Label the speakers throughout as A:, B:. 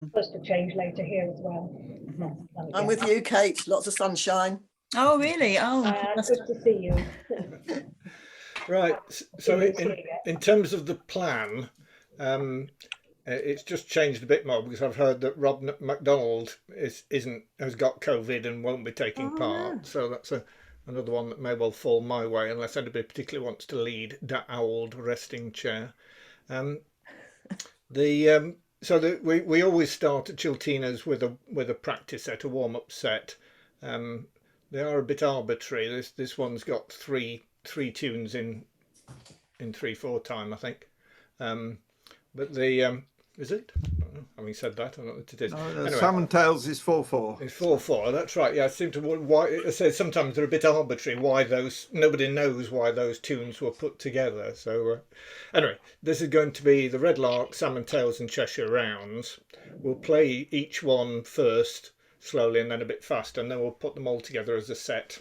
A: Supposed to change later here as well.
B: I'm with you, Kate. Lots of sunshine.
C: Oh, really? Oh,
A: Good to see you.
D: Right. So in terms of the plan, it's just changed a bit more because I've heard that Rob MacDonald has got COVID and won't be taking part. No. So that's another one that may well fall my way unless anybody particularly wants to lead that old resting chair. We always start at Chiltinas with a practice set, a warm up set. They are a bit arbitrary. This one's got three tunes in 3/4 time, I think. But the is it? Having said that, I don't know what it is.
E: No, anyway, Salmon Tails is 4/4.
D: It's 4/4. That's right. Yeah, I seem to why. I say sometimes they're a bit arbitrary. Why those? Nobody knows why those tunes were put together. So anyway, this is going to be the Red Lark, Salmon Tails, and Cheshire Rounds. We'll play each one first slowly and then a bit faster, and then we'll put them all together as a set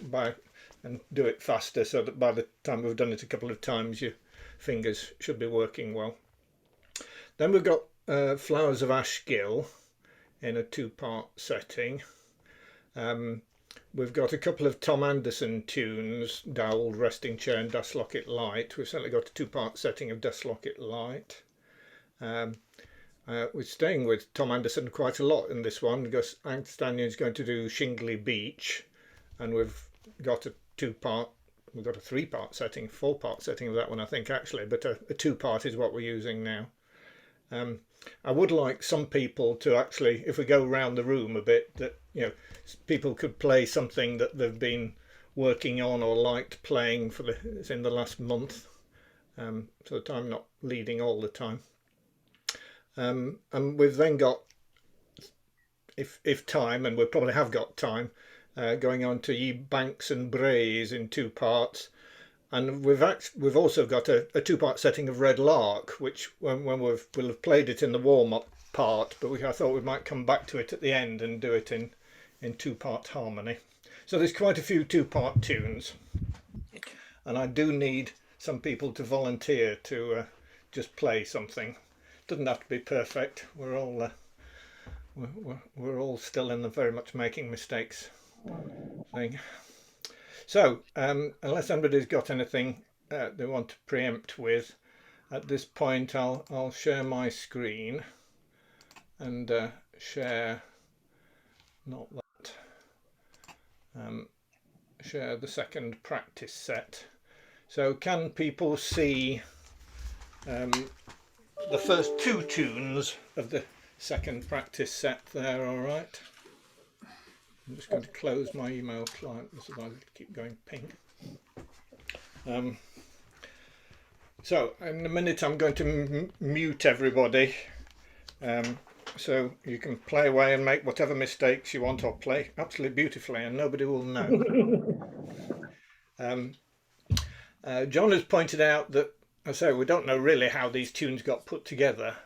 D: and do it faster, so that by the time we've done it a couple of times, your fingers should be working well. Then we've got Flowers of Ashgill in a 2-part setting. We've got a couple of Tom Anderson tunes, Dowd, Resting Chair and Das Locket Light. We've certainly got a 2-part setting of Das Locket Light. We're staying with Tom Anderson quite a lot in this one because Anstanian is going to do Shingley Beach, and we've got a 3-part setting, 4-part setting of that one, I think, actually, but a 2-part is what we're using now. I would like some people to actually, if we go around the room a bit, that people could play something that they've been working on or liked playing in the last month, so that I'm not leading all the time. And we've then got, if time, and we probably have got time, going on to Ye Banks and Braes in 2 parts. And we've also got a 2-part setting of Red Lark, which we'll have played it in the warm-up part, but I thought we might come back to it at the end and do it in 2-part harmony. So there's quite a few 2-part tunes, and I do need some people to volunteer to just play something. Doesn't have to be perfect. We're all still in the very much making mistakes thing. So, unless anybody's got anything they want to preempt with, at this point I'll share my screen and share the second practice set. So, can people see the first 2 tunes of the second practice set there? All right. I'm just going to close my email client so I keep going ping. So in a minute I'm going to mute everybody, so you can play away and make whatever mistakes you want, or play absolutely beautifully and nobody will know. John has pointed out that, I say, we don't know really how these tunes got put together.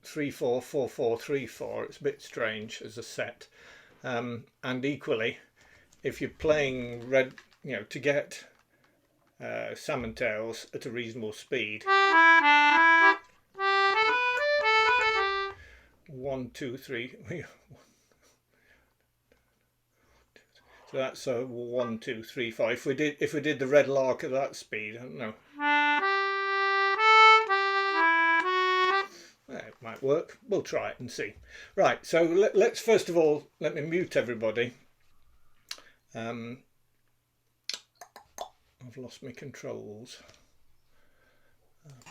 D: 3/4, 4/4, 3/4. It's a bit strange as a set, and equally, if you're playing to get Salmon Tails at a reasonable speed, 1, 2, 3. So that's 1, 2, 3, 4. If we did the Red Lark at that speed, I don't know. It might work. We'll try it and see. Right, so let's first of all, let me mute everybody. I've lost my controls.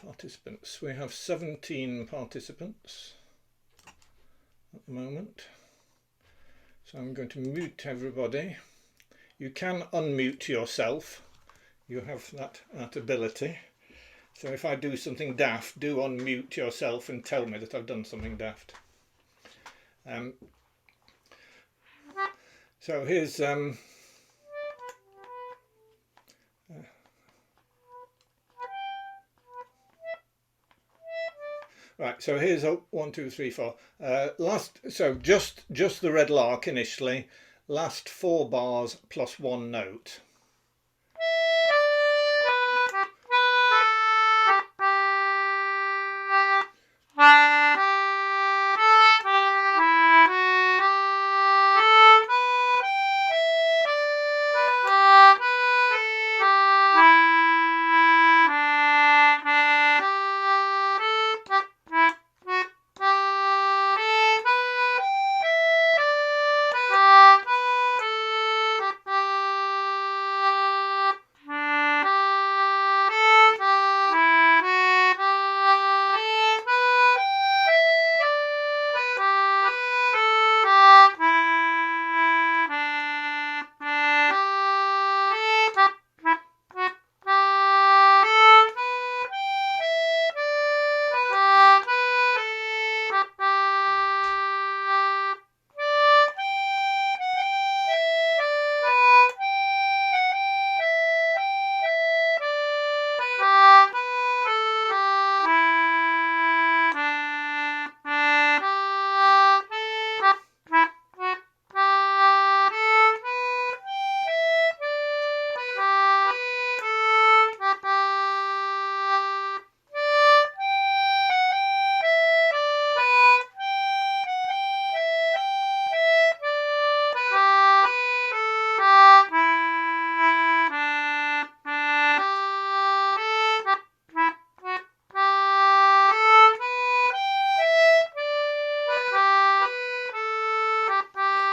D: Participants. We have 17 participants at the moment. So I'm going to mute everybody. You can unmute yourself. You have that ability. So if I do something daft, do unmute yourself and tell me that I've done something daft. So here's right. So here's 1, 2, 3, 4. So just the Red Lark initially. Last 4 bars plus 1 note.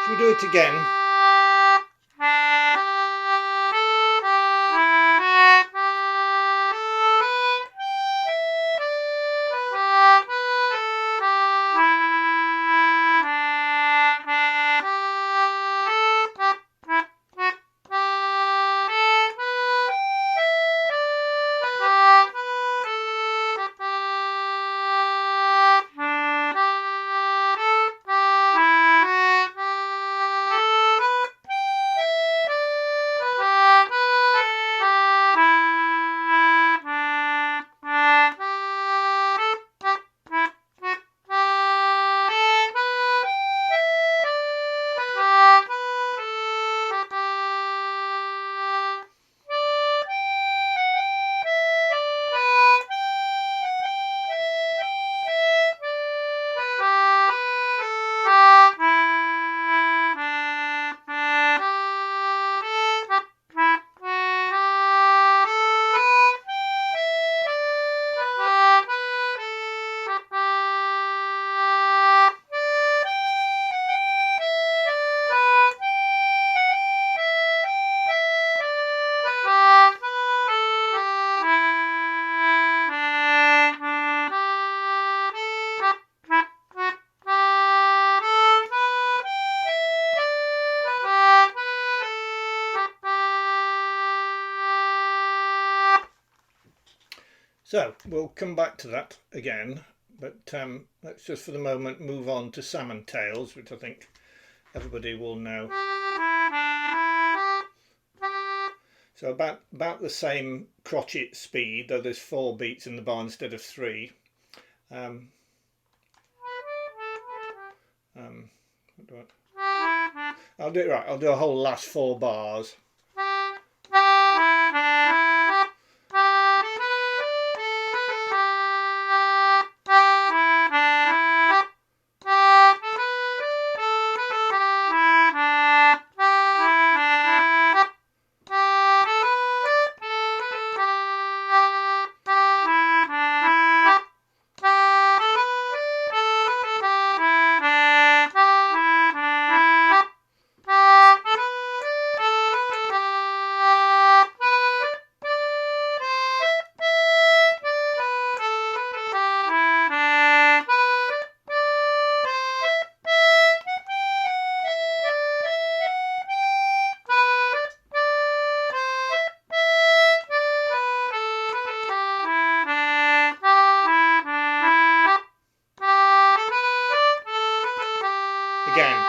D: Should we do it again? So we'll come back to that again, but let's just for the moment move on to salmon tails, which I think everybody will know. So about the same crotchet speed, though there's 4 beats in the bar instead of 3. I'll do it right. I'll do a whole last 4 bars. Again.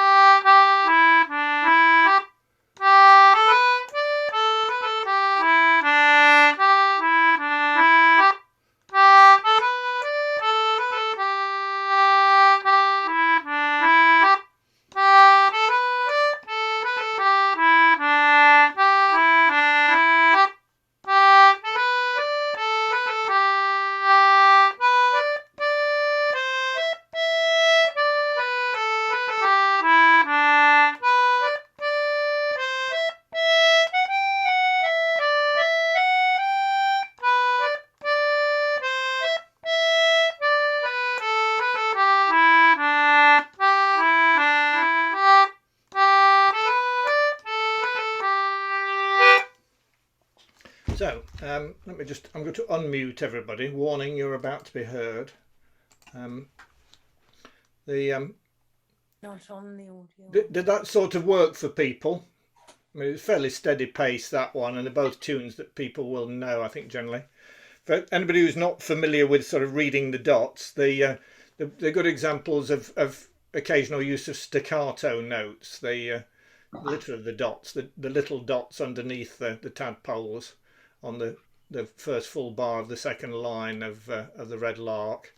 D: So I'm going to unmute everybody. Warning, you're about to be heard.
C: Not on the audio.
D: Did that sort of work for people? I mean, it's a fairly steady pace, that one, and they're both tunes that people will know, I think, generally. For anybody who's not familiar with sort of reading the dots, they're good examples of occasional use of staccato notes. Literally the dots, the little dots underneath the tadpoles on the first full bar of the second line of the red lark,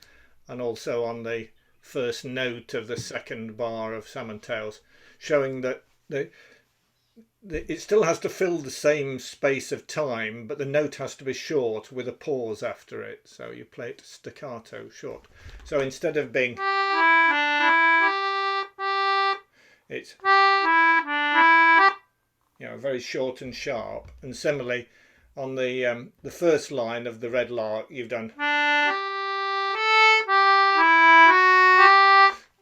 D: and also on the first note of the second bar of salmon tails, showing that it still has to fill the same space of time, but the note has to be short with a pause after it. So you play it staccato, short. So instead of being, it's very short and sharp. And similarly, on the first line of the red lark, you've done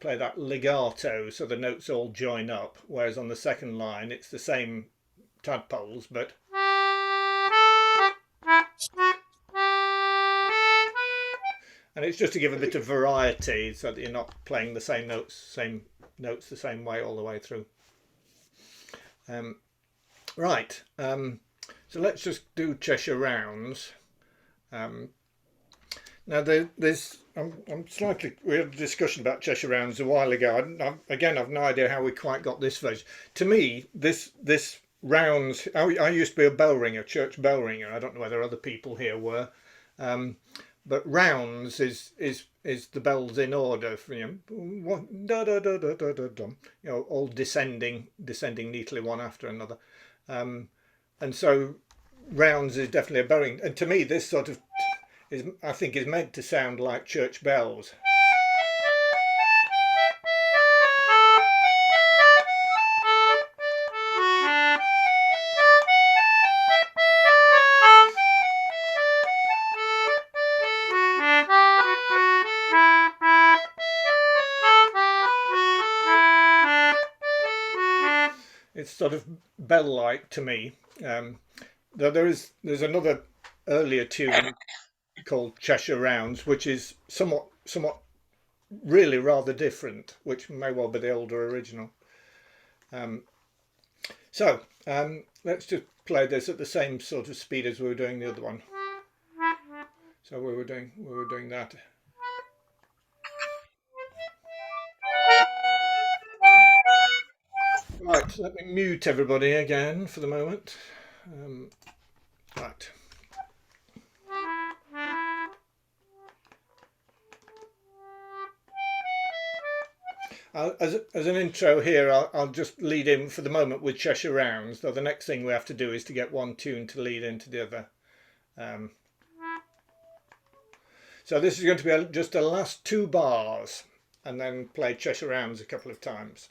D: play play that legato, so the notes all join up, whereas on the second line it's the same tadpoles, but and it's just to give a bit of variety so that you're not playing the same notes the same way all the way through. Right, so let's just do Cheshire Rounds. Now we had a discussion about Cheshire Rounds a while ago. Again, I've no idea how we quite got this version. To me, this rounds. I used to be a bell ringer, church bell ringer. I don't know whether other people here were, but rounds is the bells in order. Da da da da da da da. All descending neatly one after another, and so rounds is definitely a bell ring. And to me, this sort of I think is meant to sound like church bells. It's sort of bell-like to me. Though there's another earlier tune called Cheshire Rounds, which is somewhat really rather different, which may well be the older original. So let's just play this at the same sort of speed as we were doing the other one. So we were doing that. Right, let me mute everybody again for the moment. Right. As an intro here, I'll just lead in for the moment with Cheshire Rounds, though the next thing we have to do is to get one tune to lead into the other. So this is going to be just the last 2 bars, and then play Cheshire Rounds a couple of times.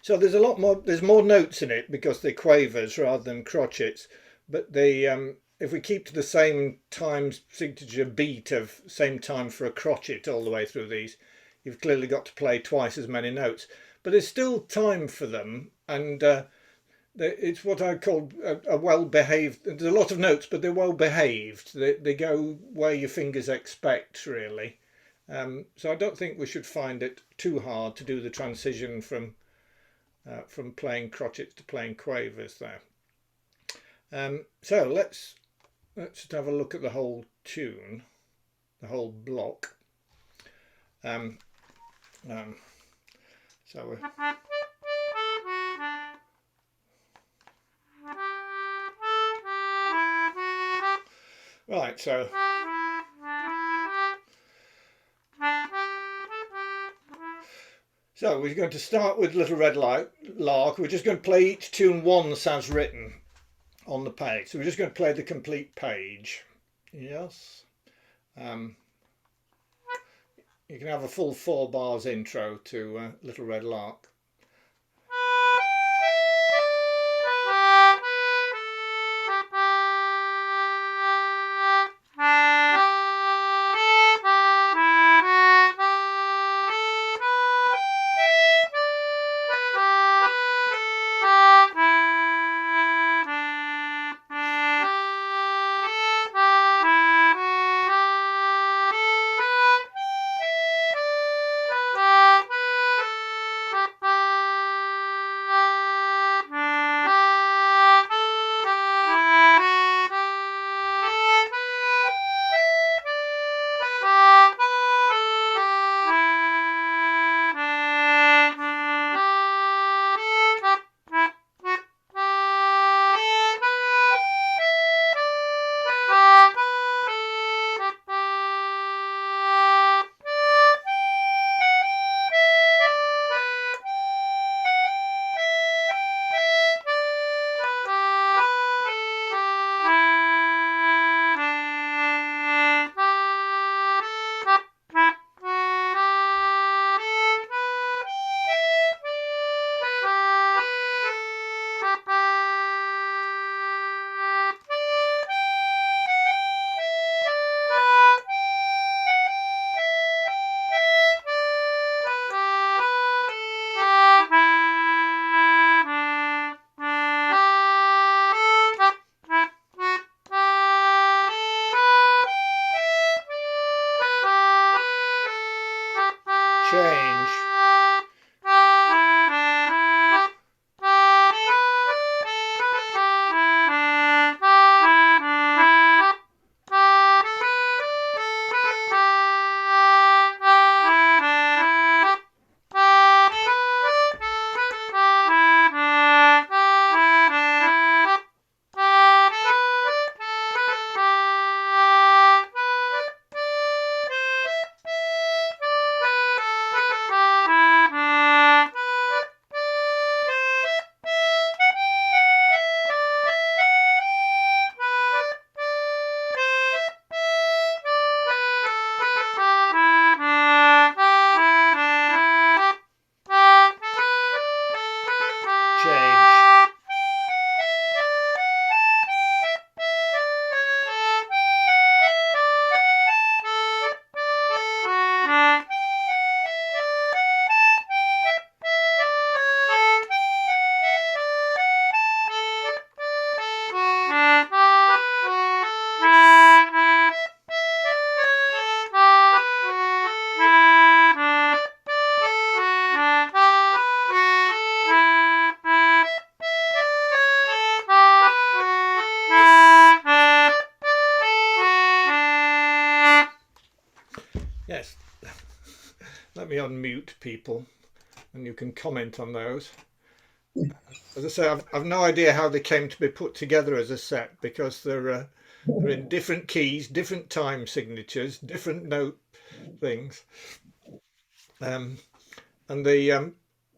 D: So there's more notes in it because they're quavers rather than crotchets, but they if we keep to the same time signature beat of same time for a crotchet all the way through these, you've clearly got to play twice as many notes. But there's still time for them, and it's what I call a well-behaved. There's a lot of notes, but they're well-behaved. They go where your fingers expect, really. So I don't think we should find it too hard to do the transition from playing crotchets to playing quavers there. So let's just have a look at the whole tune, the whole block. So right, so we're going to start with Little Red Lark. We're just going to play each tune once as written. on the page. So we're just going to play the complete page. Yes. You can have a full 4 bars intro to Little Red Lark. Change. Yes, let me unmute people and you can comment on those. As I say, I've no idea how they came to be put together as a set, because they're in different keys, different time signatures, different note things, and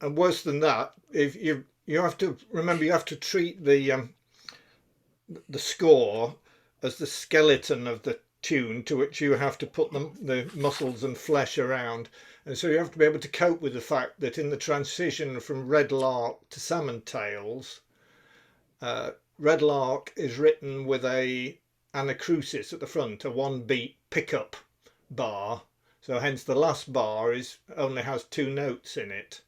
D: worse than that, if you have to remember, you have to treat the score as the skeleton of the tune to which you have to put the muscles and flesh around. And so you have to be able to cope with the fact that in the transition from Red Lark to Salmon Tales, Red Lark is written with a anacrusis at the front, a 1-beat pickup bar. So hence the last bar only has 2 notes in it.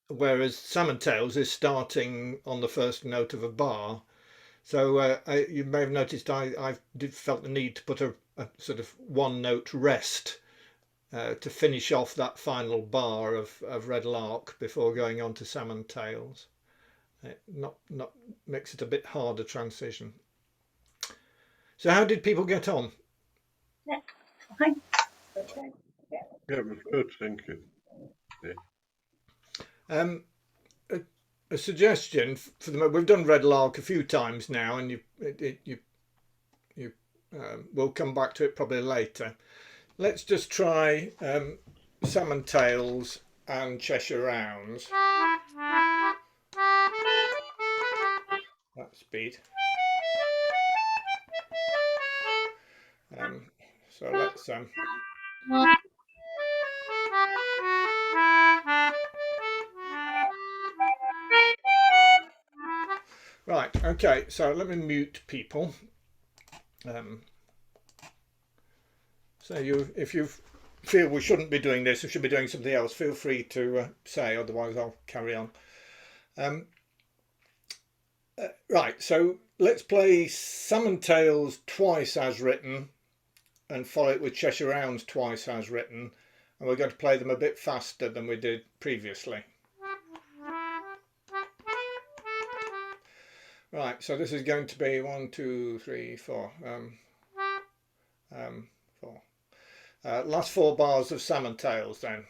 D: Whereas Salmon Tales is starting on the first note of a bar. So you may have noticed I felt the need to put a sort of 1-note rest to finish off that final bar of Red Lark before going on to Salmon Tales. Not makes it a bit harder transition. So how did people get on?
A: Yeah, fine. Okay.
F: Yeah, it was good, thank you. Yeah.
D: A suggestion for the we've done Red Lark a few times now, and we'll come back to it probably later. Let's just try Salmon Tales and Cheshire Rounds. speed. So let's right, okay, so let me mute people. So if you feel we shouldn't be doing this or should be doing something else, feel free to say, otherwise I'll carry on. Right, so let's play Salmon Tales twice as written and follow it with Cheshire Rounds twice as written, and we're going to play them a bit faster than we did previously. Right, so this is going to be 1, 2, 3, 4. 4. Last 4 bars of Salmon Tales then.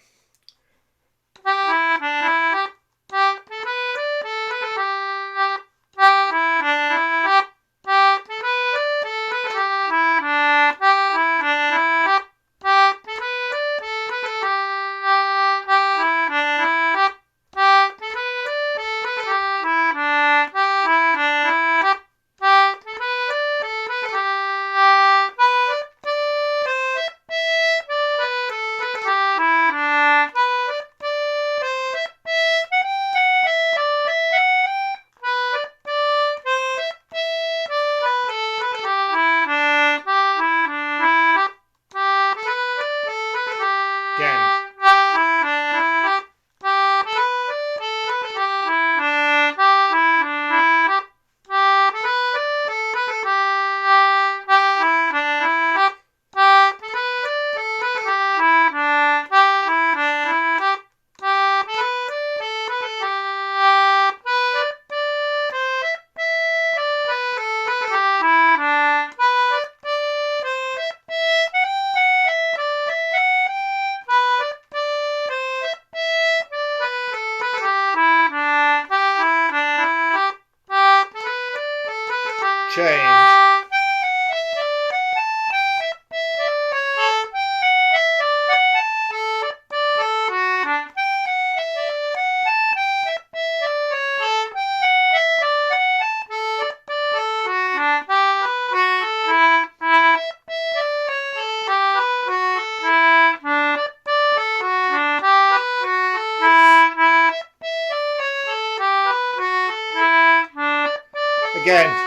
D: Change. Again.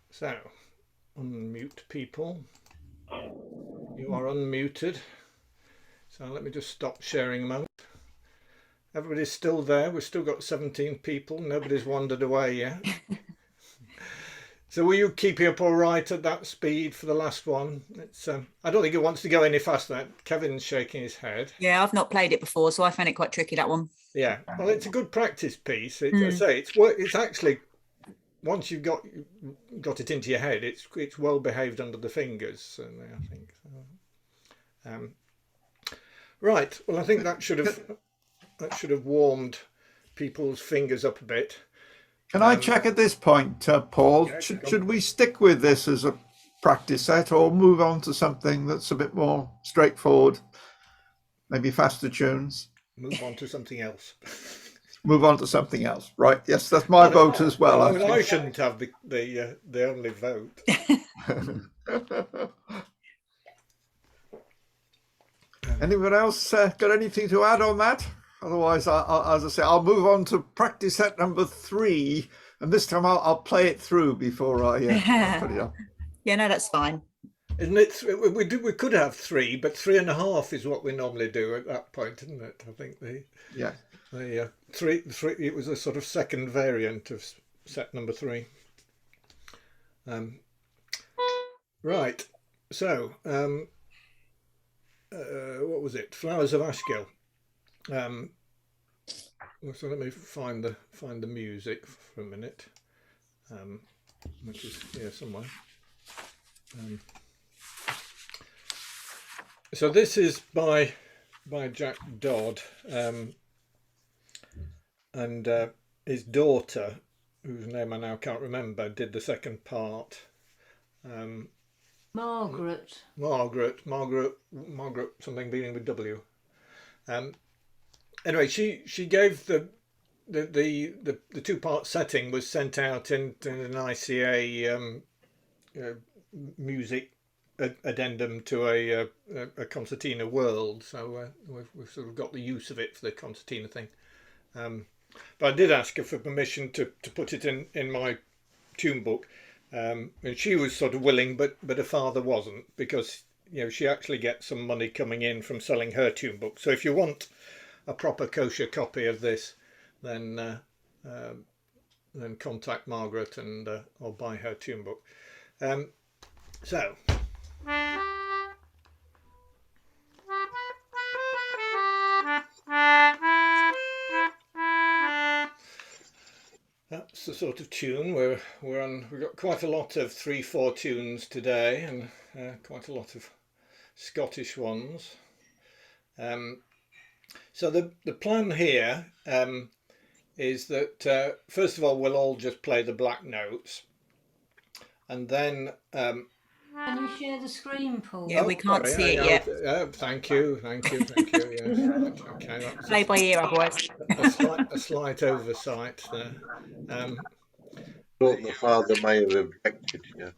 D: So, unmute people. You are unmuted. So let me just stop sharing a moment. Everybody's still there. We've still got 17 people. Nobody's wandered away yet. So were you keeping up all right at that speed for the last one? It's I don't think it wants to go any faster. Kevin's shaking his head.
G: Yeah, I've not played it before, so I found it quite tricky, that one.
D: Yeah, well, it's a good practice piece. I say it's actually, once you've got it into your head, it's well behaved under the fingers. Certainly, I think. Right. Well, I think that should have warmed people's fingers up a bit.
E: Can I check at this point, Paul?
D: Yeah,
E: Should we stick with this as a practice set or move on to something that's a bit more straightforward? Maybe faster tunes?
D: Move on to something else.
E: Move on to something else. Right. Yes, that's my vote as well.
D: I mean, I shouldn't have the only vote.
E: Anyone else got anything to add on that? Otherwise, as I say, I'll move on to practice set number 3, and this time I'll play it through before I put it up.
G: Yeah, no, that's fine.
D: Isn't it? We could have 3, but 3.5 is what we normally do at that point, isn't it? I think the 3. It was a sort of second variant of set number 3. Right. So, what was it? Flowers of Ashgill. So let me find the music for a minute, which is here somewhere. So this is by Jack Dodd, and his daughter, whose name I now can't remember, did the second part.
A: Margaret.
D: Margaret, something beginning with W. Anyway, she gave the 2-part setting was sent out in an ICA music addendum to a concertina world, so we've sort of got the use of it for the concertina thing. But I did ask her for permission to put it in my tune book, and she was sort of willing, but her father wasn't, because she actually gets some money coming in from selling her tune book. So if you want a proper kosher copy of this, then contact Margaret and or buy her tune book. So. That's the sort of tune we're on. We've got quite a lot of 3/4 tunes today, and quite a lot of Scottish ones. So the plan here is that first of all we'll all just play the black notes, and then
A: Can you share the screen, Paul?
G: Yeah, we can't
D: sorry,
G: see it yet.
D: Thank you. Yes, right, okay, that's
G: Play by ear, otherwise.
D: a slight oversight there.
F: Thought the father may have objected, yeah.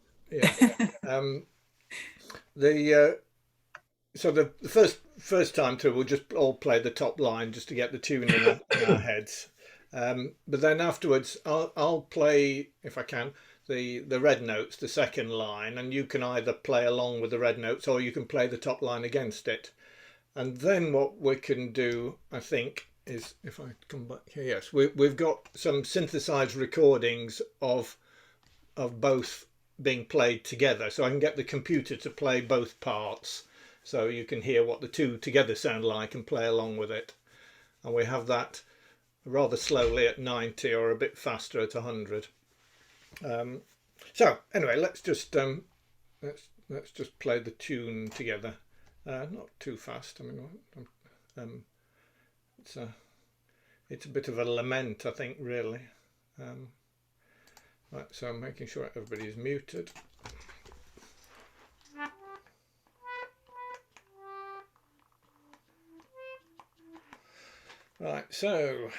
D: Yeah. So the first time through, we'll just all play the top line just to get the tune in our heads. But then afterwards, I'll play, if I can, the red notes, the second line, and you can either play along with the red notes or you can play the top line against it. And then what we can do, I think, is, if I come back here, yes, we've got some synthesized recordings of both being played together, so I can get the computer to play both parts, so you can hear what the two together sound like and play along with it. And we have that rather slowly at 90 or a bit faster at 100. So anyway, let's just play the tune together. Not too fast. I mean, it's a bit of a lament, I think, really. Right, so I'm making sure everybody is muted. Right, so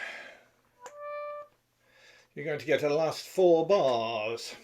D: you're going to get a last 4 bars.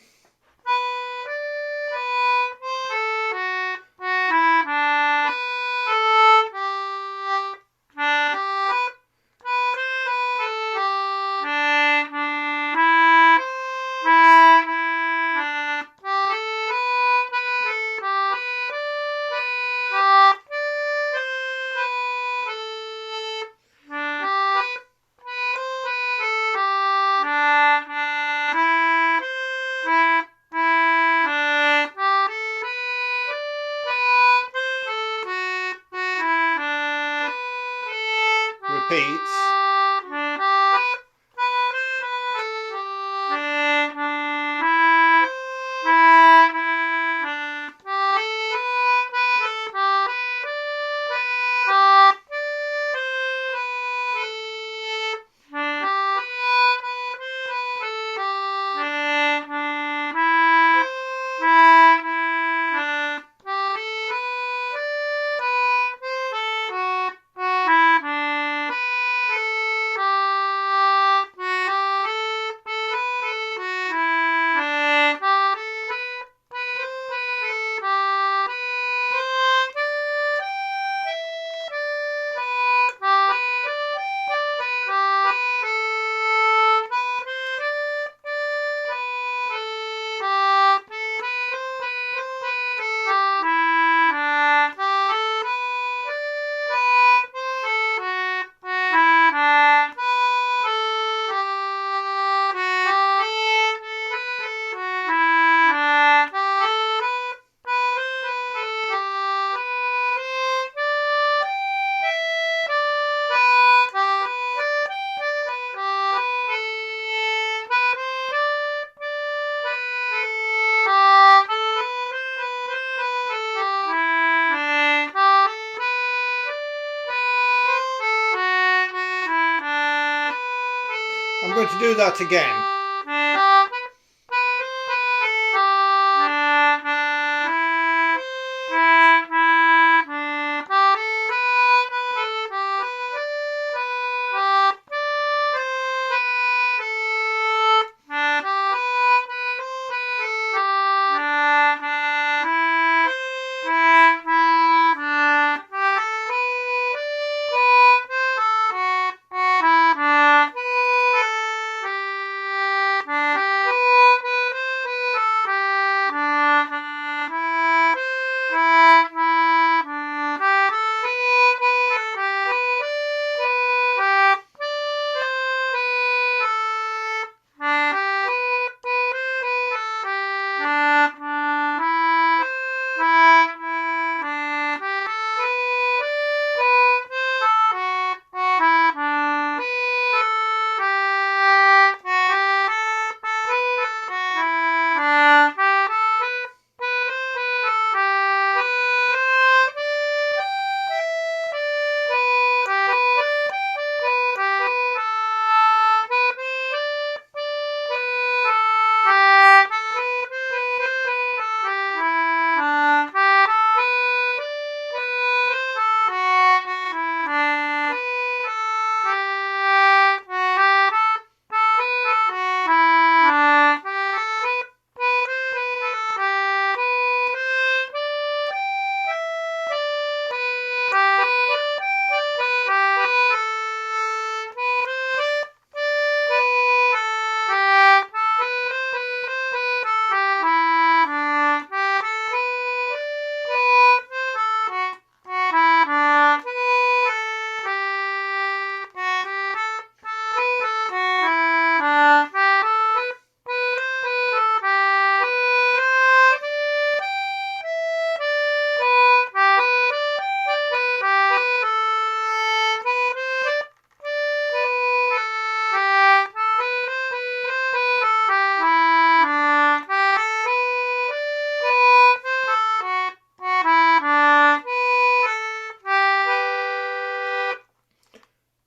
D: I'm going to do that again.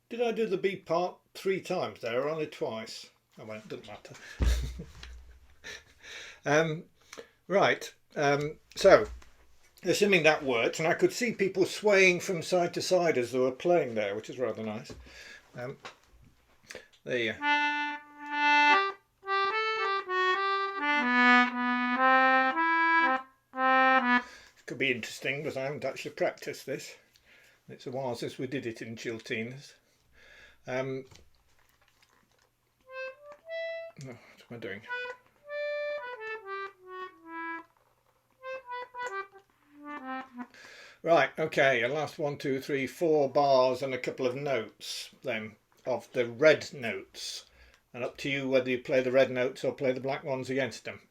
D: Did I do the B part 3 times there or only twice? Oh well, it doesn't matter. Right, so assuming that worked, and I could see people swaying from side to side as they were playing there, which is rather nice. There you go. Could be interesting, but I haven't actually practiced this. It's a while since we did it in Chiltinas. What am I doing? Right, okay, and last 1, 2, 3, 4 bars and a couple of notes then of the red notes, and up to you whether you play the red notes or play the black ones against them.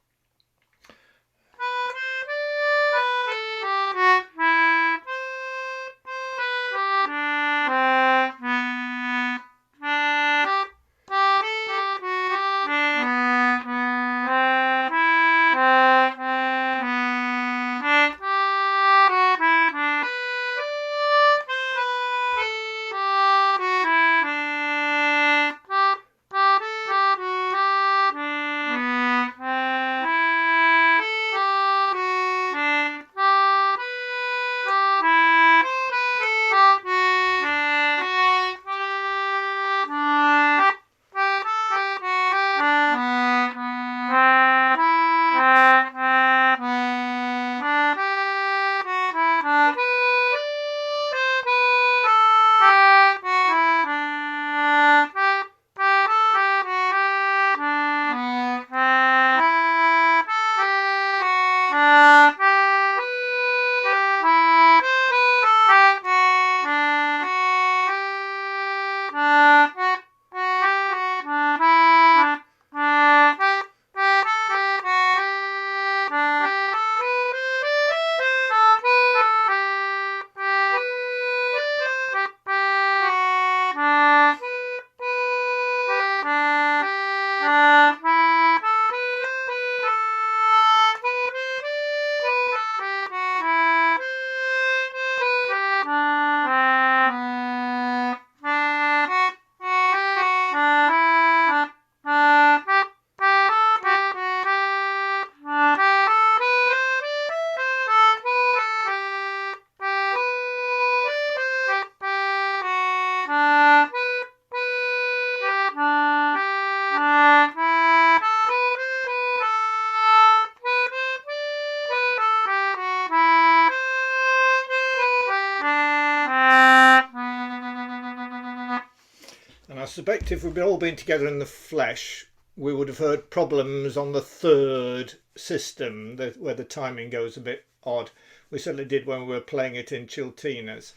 D: suspect if we'd all been together in the flesh, we would have heard problems on the third system, where the timing goes a bit odd. We certainly did when we were playing it in Chiltinas.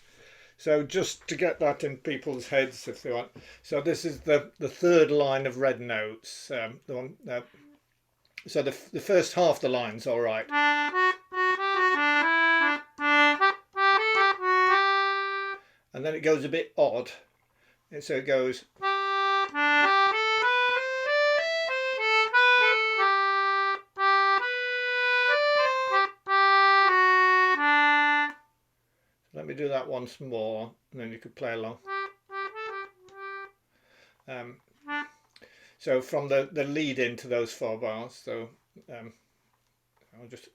D: So just to get that in people's heads, if they want. So this is the third line of red notes. The one. So the first half the line's all right. And then it goes a bit odd. And so it goes. Let me do that once more, and then you could play along. So from the lead into those 4 bars. So I'll just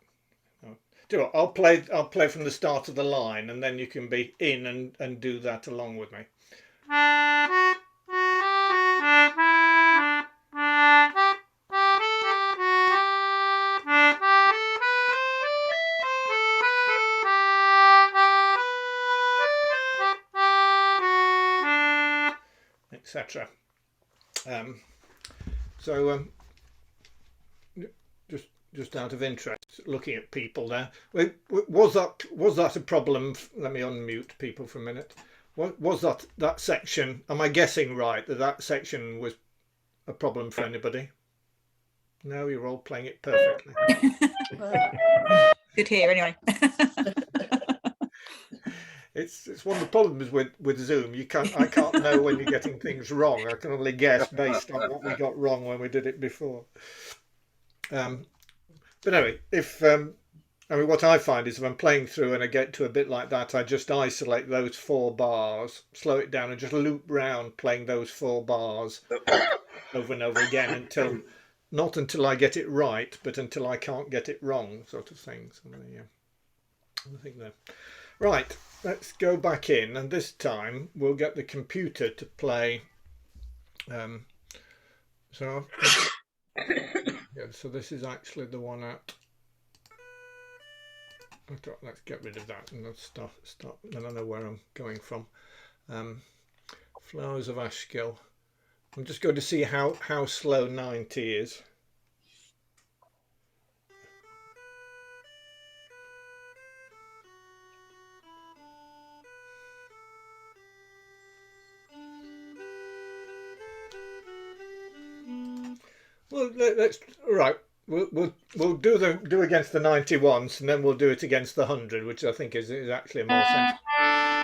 D: do it. I'll play from the start of the line, and then you can be in and do that along with me. Etc. Just out of interest, looking at people there, was that a problem? Let me unmute people for a minute. Was that section? Am I guessing right that section was a problem for anybody? No, you're all playing it perfectly.
G: Good here, anyway.
D: It's one of the problems with Zoom. I can't know when you're getting things wrong. I can only guess based on what we got wrong when we did it before. But anyway, what I find is if I'm playing through and I get to a bit like that, I just isolate those 4 bars, slow it down, and just loop round playing those 4 bars over and over again not until I get it right, but until I can't get it wrong, sort of thing. So, yeah, I think that. Right, let's go back in, and this time we'll get the computer to play. Yeah, so this is actually the one at. Let's get rid of that and let's start. Then I know where I'm going from. Flowers of Ashkill. I'm just going to see how slow 90 is. Well, let's right. We'll do against the 90 once, and then we'll do it against the 100, which I think is actually a more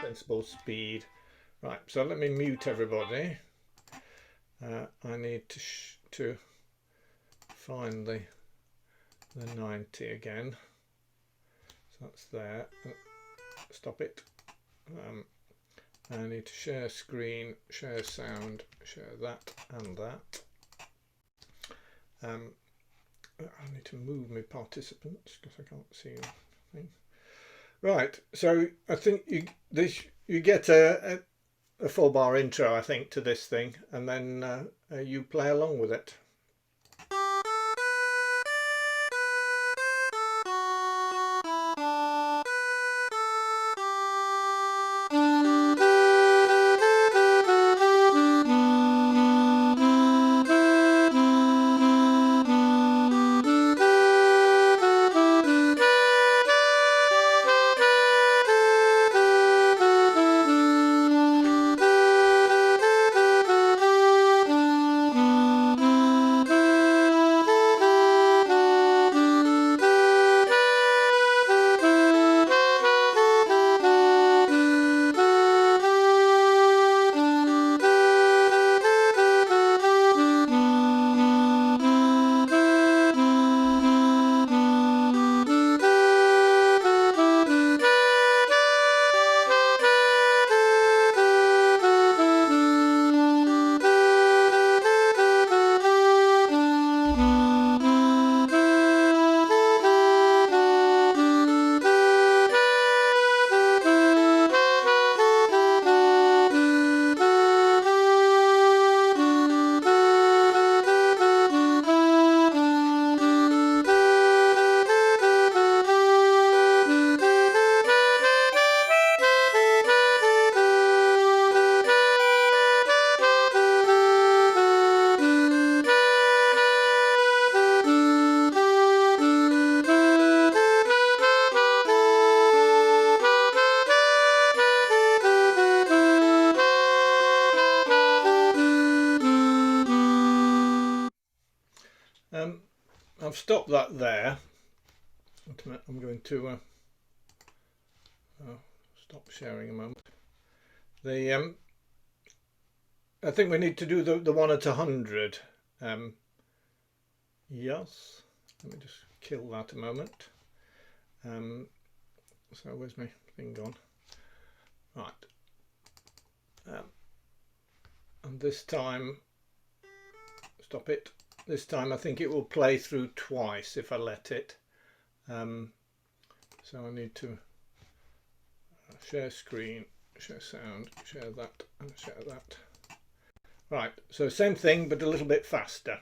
D: sensible speed. Right. So let me mute everybody. I need to find the 90 again. So that's there. Stop it. I need to share screen, share sound, share that and that. I need to move my participants because I can't see anything. Right, so I think you get a 4-bar intro, I think, to this thing, and then you play along with it. I've stopped that there. Wait a minute, I'm going to stop sharing a moment. I think we need to do the one at 100. Yes. Let me just kill that a moment. So where's my thing gone? Right. And this time, stop it. This time I think it will play through twice if I let it. So I need to share screen, share sound, share that, and share that. Right, so same thing but a little bit faster.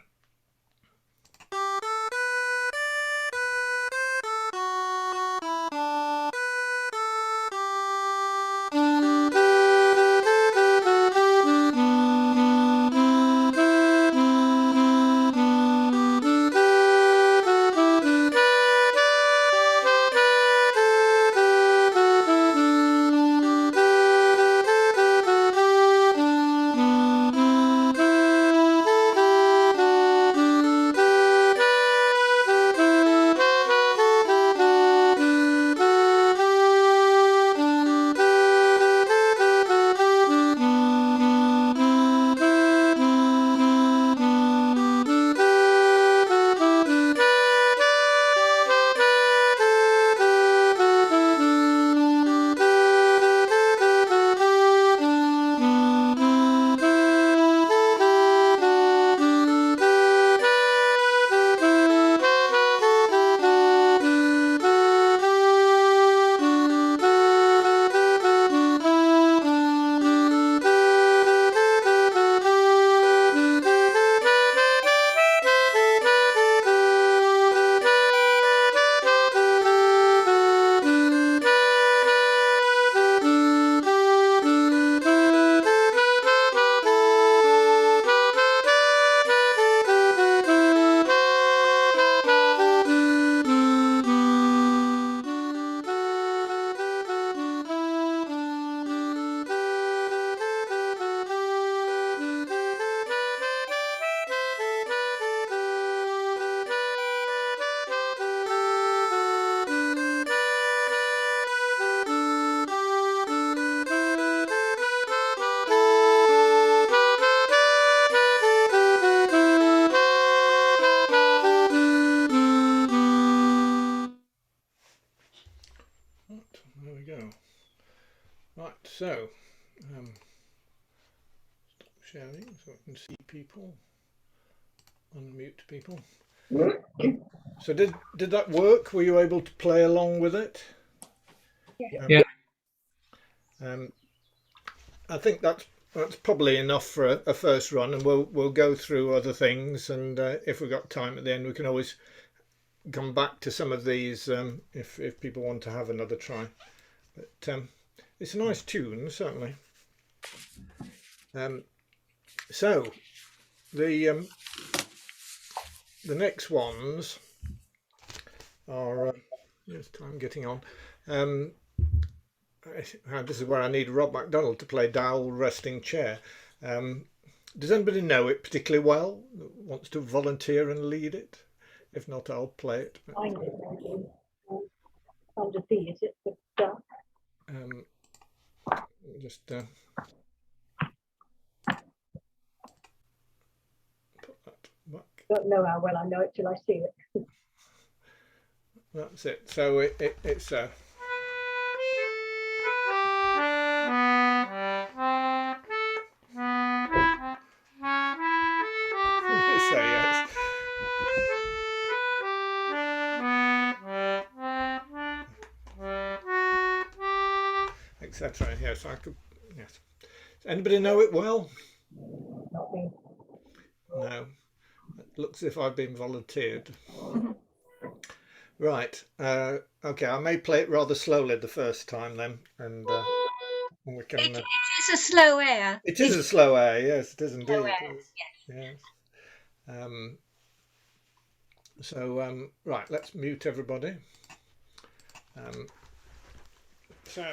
D: There we go. Right, so stop sharing so I can see people, unmute people. So did that work? Were you able to play along with it?
H: Yeah.
D: I think that's probably enough for a first run, and we'll go through other things, and if we've got time at the end we can always come back to some of these if people want to have another try. But it's a nice tune, certainly. So the next ones are yes, time getting on. This is where I need Rob MacDonald to play Dowel Resting Chair. Does anybody know it particularly well that wants to volunteer and lead it? If not, I'll play it. But,
I: Find it, I do. Under B, is it? But,
D: just put that back.
I: don't know how well I know it till I see it.
D: That's it. So it's so yes. Etc. Yes, I could. Yes. Does anybody know it well?
I: Not me.
D: No. It looks as if I've been volunteered. Right. Okay. I may play it rather slowly the first time then, and we can.
J: It is a slow air.
D: It is a slow air. Yes, it is indeed.
J: Slow air,
D: Yes. So right. Let's mute everybody. So.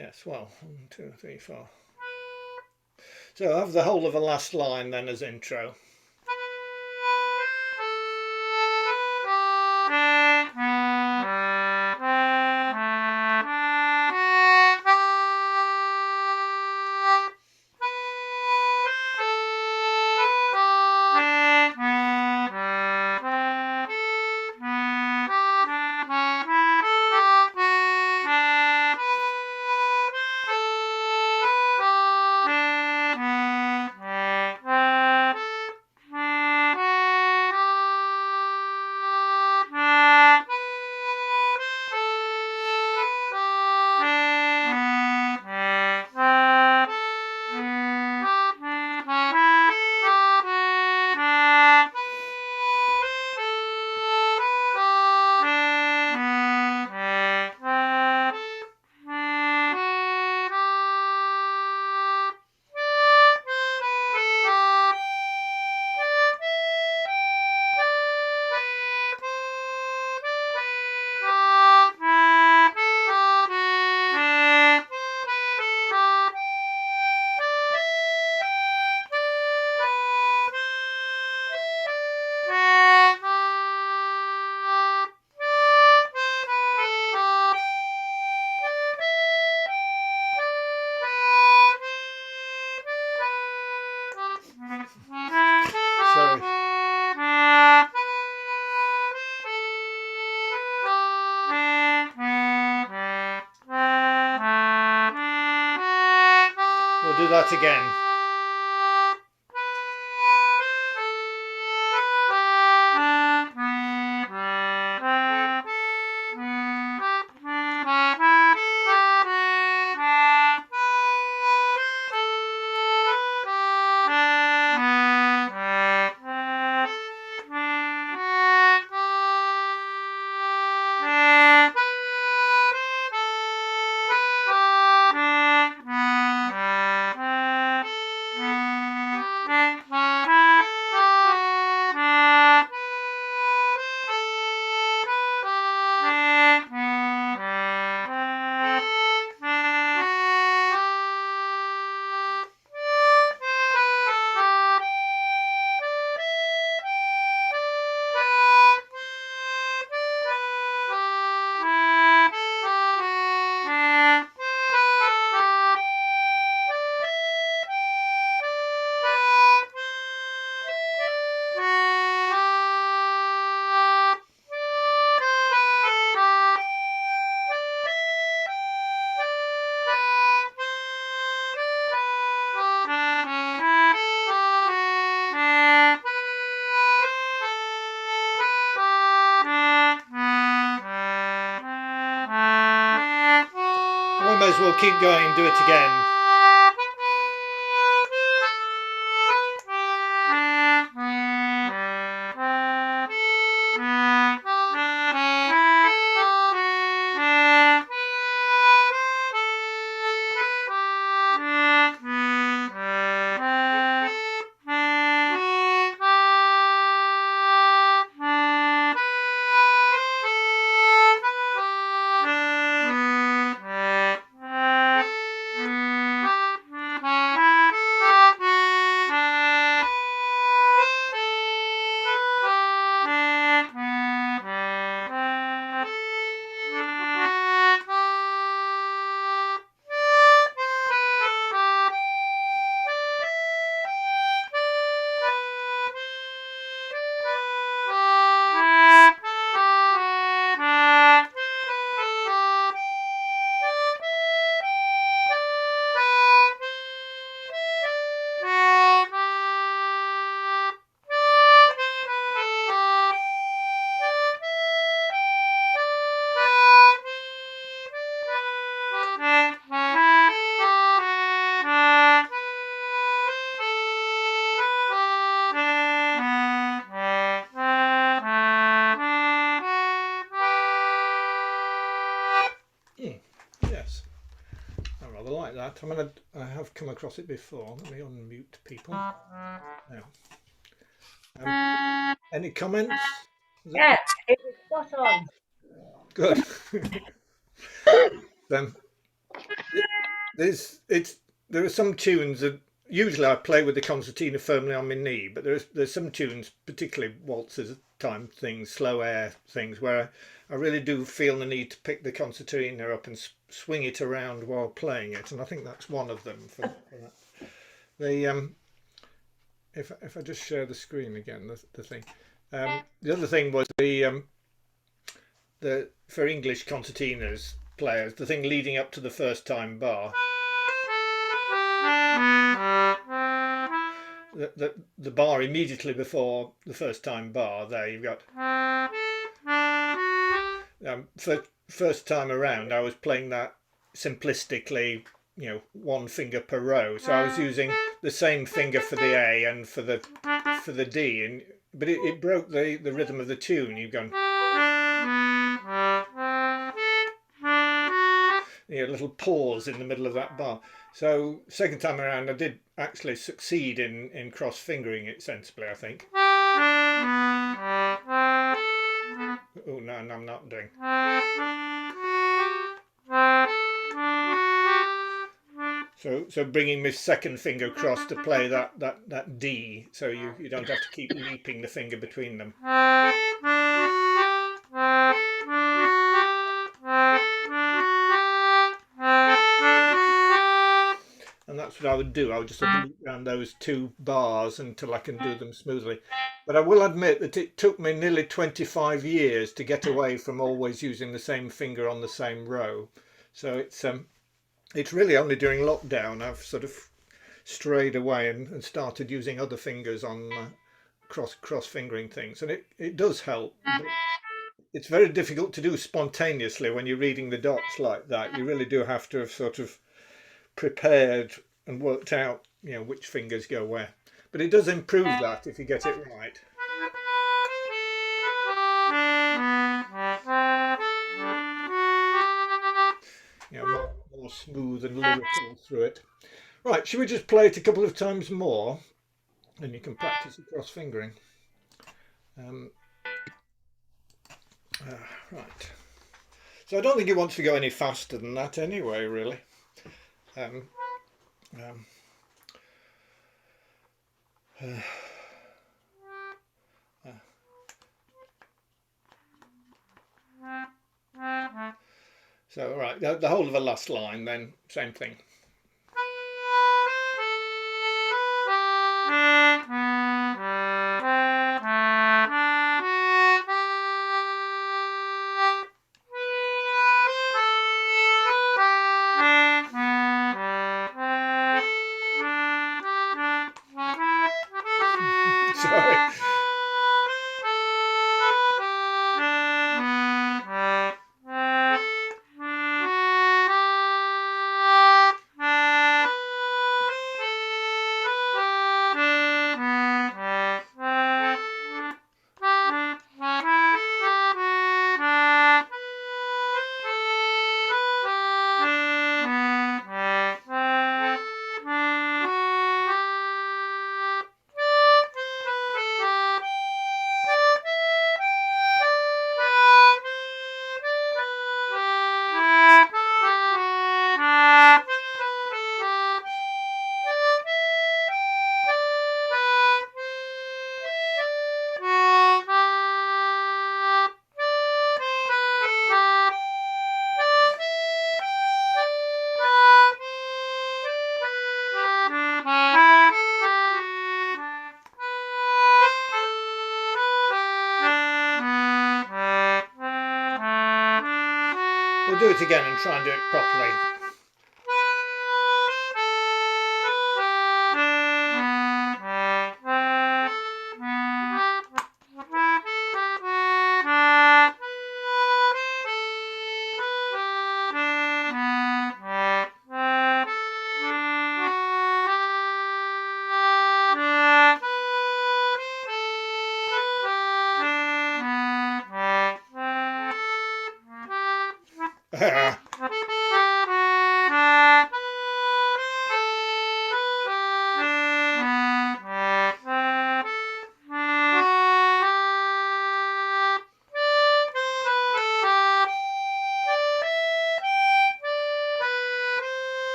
D: Yes, well, 1, 2, 3, 4. So have the whole of the last line then as intro. Sorry. We'll do that again. We may as well keep going and do it again. Yes, I rather like that. I have come across it before. Let me unmute people. Now, any comments?
I: Yeah, it was spot on.
D: Good. Then There are some tunes that usually I play with the concertina firmly on my knee, but there's some tunes, particularly waltzes, time things, slow air things, where I really do feel the need to pick the concertina up and swing it around while playing it, and I think that's one of them for that. If I just share the screen again, the thing. The other thing was the for English concertinas players, the thing leading up to the first time bar. The bar immediately before the first time bar, there you've got first time around I was playing that simplistically, one finger per row, so I was using the same finger for the A and for the D, but it broke the rhythm of the tune. You've gone a little pause in the middle of that bar. So second time around I did actually succeed in cross fingering it sensibly, I think. Oh no, I'm not doing. So bringing my second finger across to play that D, so you don't have to keep leaping the finger between them. And that's what I would do. I would just loop around those two bars until I can do them smoothly. But I will admit that it took me nearly 25 years to get away from always using the same finger on the same row. So it's really only during lockdown I've sort of strayed away and started using other fingers on cross fingering things, and it does help. But it's very difficult to do spontaneously when you're reading the dots like that. You really do have to have sort of prepared and worked out, which fingers go where. But it does improve that if you get it right. More smooth and lyrical through it. Right, should we just play it a couple of times more, and you can practice the cross fingering. Right. So I don't think it wants to go any faster than that anyway, really. So right, the whole of the last line, then same thing. Sorry. We'll do it again and try and do it properly.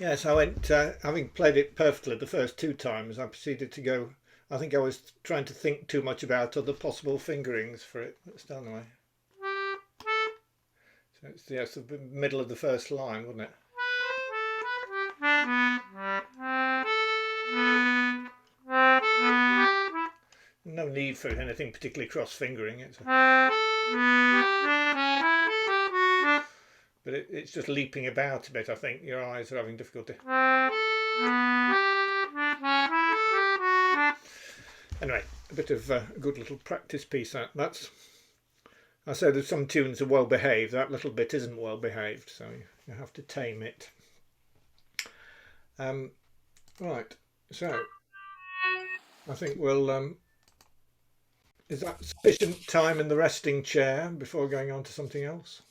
D: Yes, I went, having played it perfectly the first 2 times, I proceeded to go. I think I was trying to think too much about other possible fingerings for it. That's down the way. So it's, yes, the middle of the first line, wasn't it? No need for anything particularly cross-fingering. But it's just leaping about a bit. I think your eyes are having difficulty. Anyway, a bit of a good little practice piece. That's. I say that some tunes are well behaved. That little bit isn't well behaved, so you have to tame it. Right. So I think we'll. Is that sufficient time in the resting chair before going on to something else?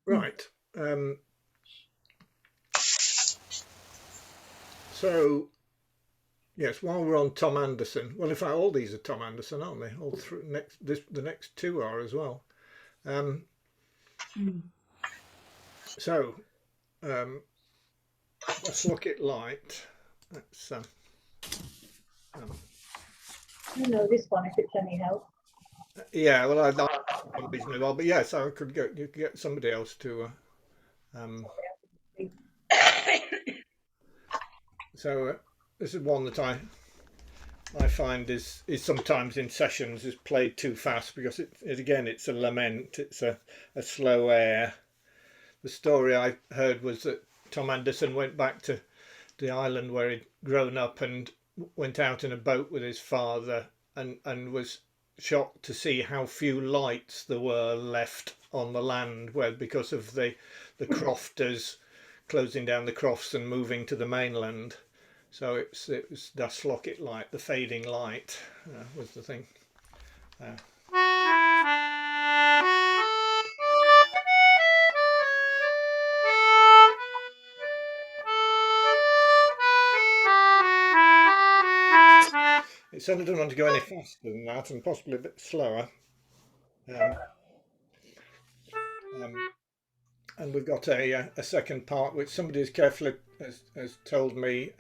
D: Right. So, yes, while we're on Tom Anderson, well, in fact, all these are Tom Anderson, aren't they? All through the next 2 are as well. So, let's look at light. Let's.
I: You know this one if it's any help.
D: Yeah, well, I know reasonably well, but yes, I could go. You could get somebody else to. So this is one that I find is sometimes in sessions is played too fast because it's a lament. It's a slow air. The story I heard was that Tom Anderson went back to the island where he'd grown up and went out in a boat with his father and was shocked to see how few lights there were left on the land, where because of the crofters closing down the crofts and moving to the mainland. So it was Das Locket light, the fading light was the thing. It certainly doesn't want to go any faster than that, and possibly a bit slower. And we've got a second part which somebody has carefully has told me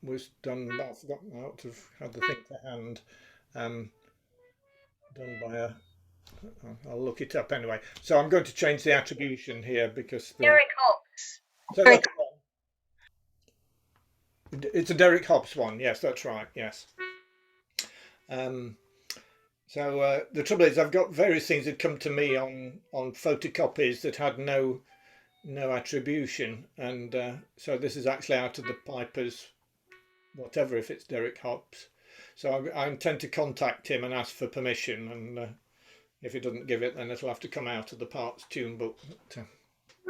D: was done. I've forgotten how to have the thing to hand. Done by a. I'll look it up anyway. So I'm going to change the attribution here because
J: Derek Hobbs.
D: So
J: Derek.
D: It's a Derek Hobbs one. Yes, that's right. Yes. So the trouble is, I've got various things that come to me on photocopies that had no attribution, and so this is actually out of the Piper's whatever, if it's Derek Hobbs. So I intend to contact him and ask for permission, and if he doesn't give it, then it'll have to come out of the parts tune book.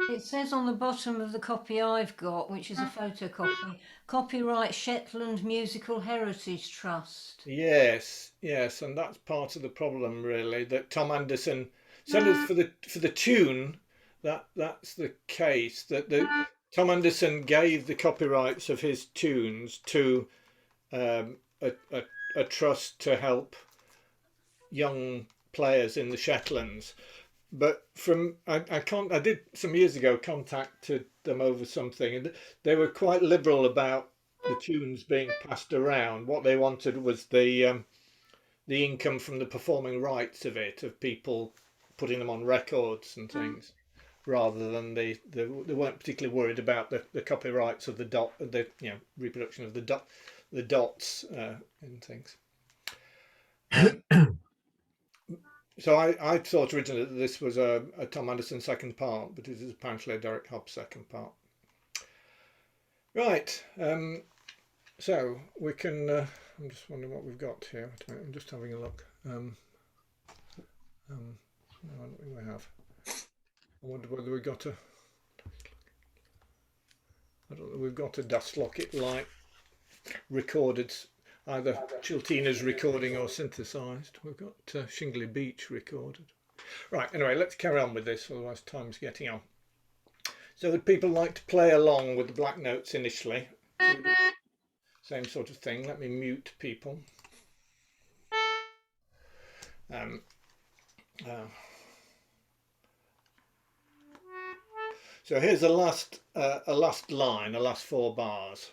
A: It says on the bottom of the copy I've got, which is a photocopy, copyright Shetland Musical Heritage Trust.
D: Yes, and that's part of the problem, really, that Tom Anderson, so for the tune, that's the case, that Tom Anderson gave the copyrights of his tunes to a trust to help young players in the Shetlands. But I did some years ago contacted them over something, and they were quite liberal about the tunes being passed around. What they wanted was the income from the performing rights of it, of people putting them on records and things, rather than they weren't particularly worried about the copyrights of the reproduction of the dots and things. So I thought originally that this was a Tom Anderson second part, but it is apparently a Derek Hobbs second part. Right, so we can, I'm just wondering what we've got here. I'm just having a look. No, I don't think we have. I wonder whether we got I don't know, we've got a Das Locket light recorded, either Chiltinas recording or synthesized. We've got Shingley Beach recorded. Right, anyway, let's carry on with this, otherwise time's getting on. So would people like to play along with the black notes initially? Same sort of thing. Let me mute people. So here's a last line, a last 4 bars.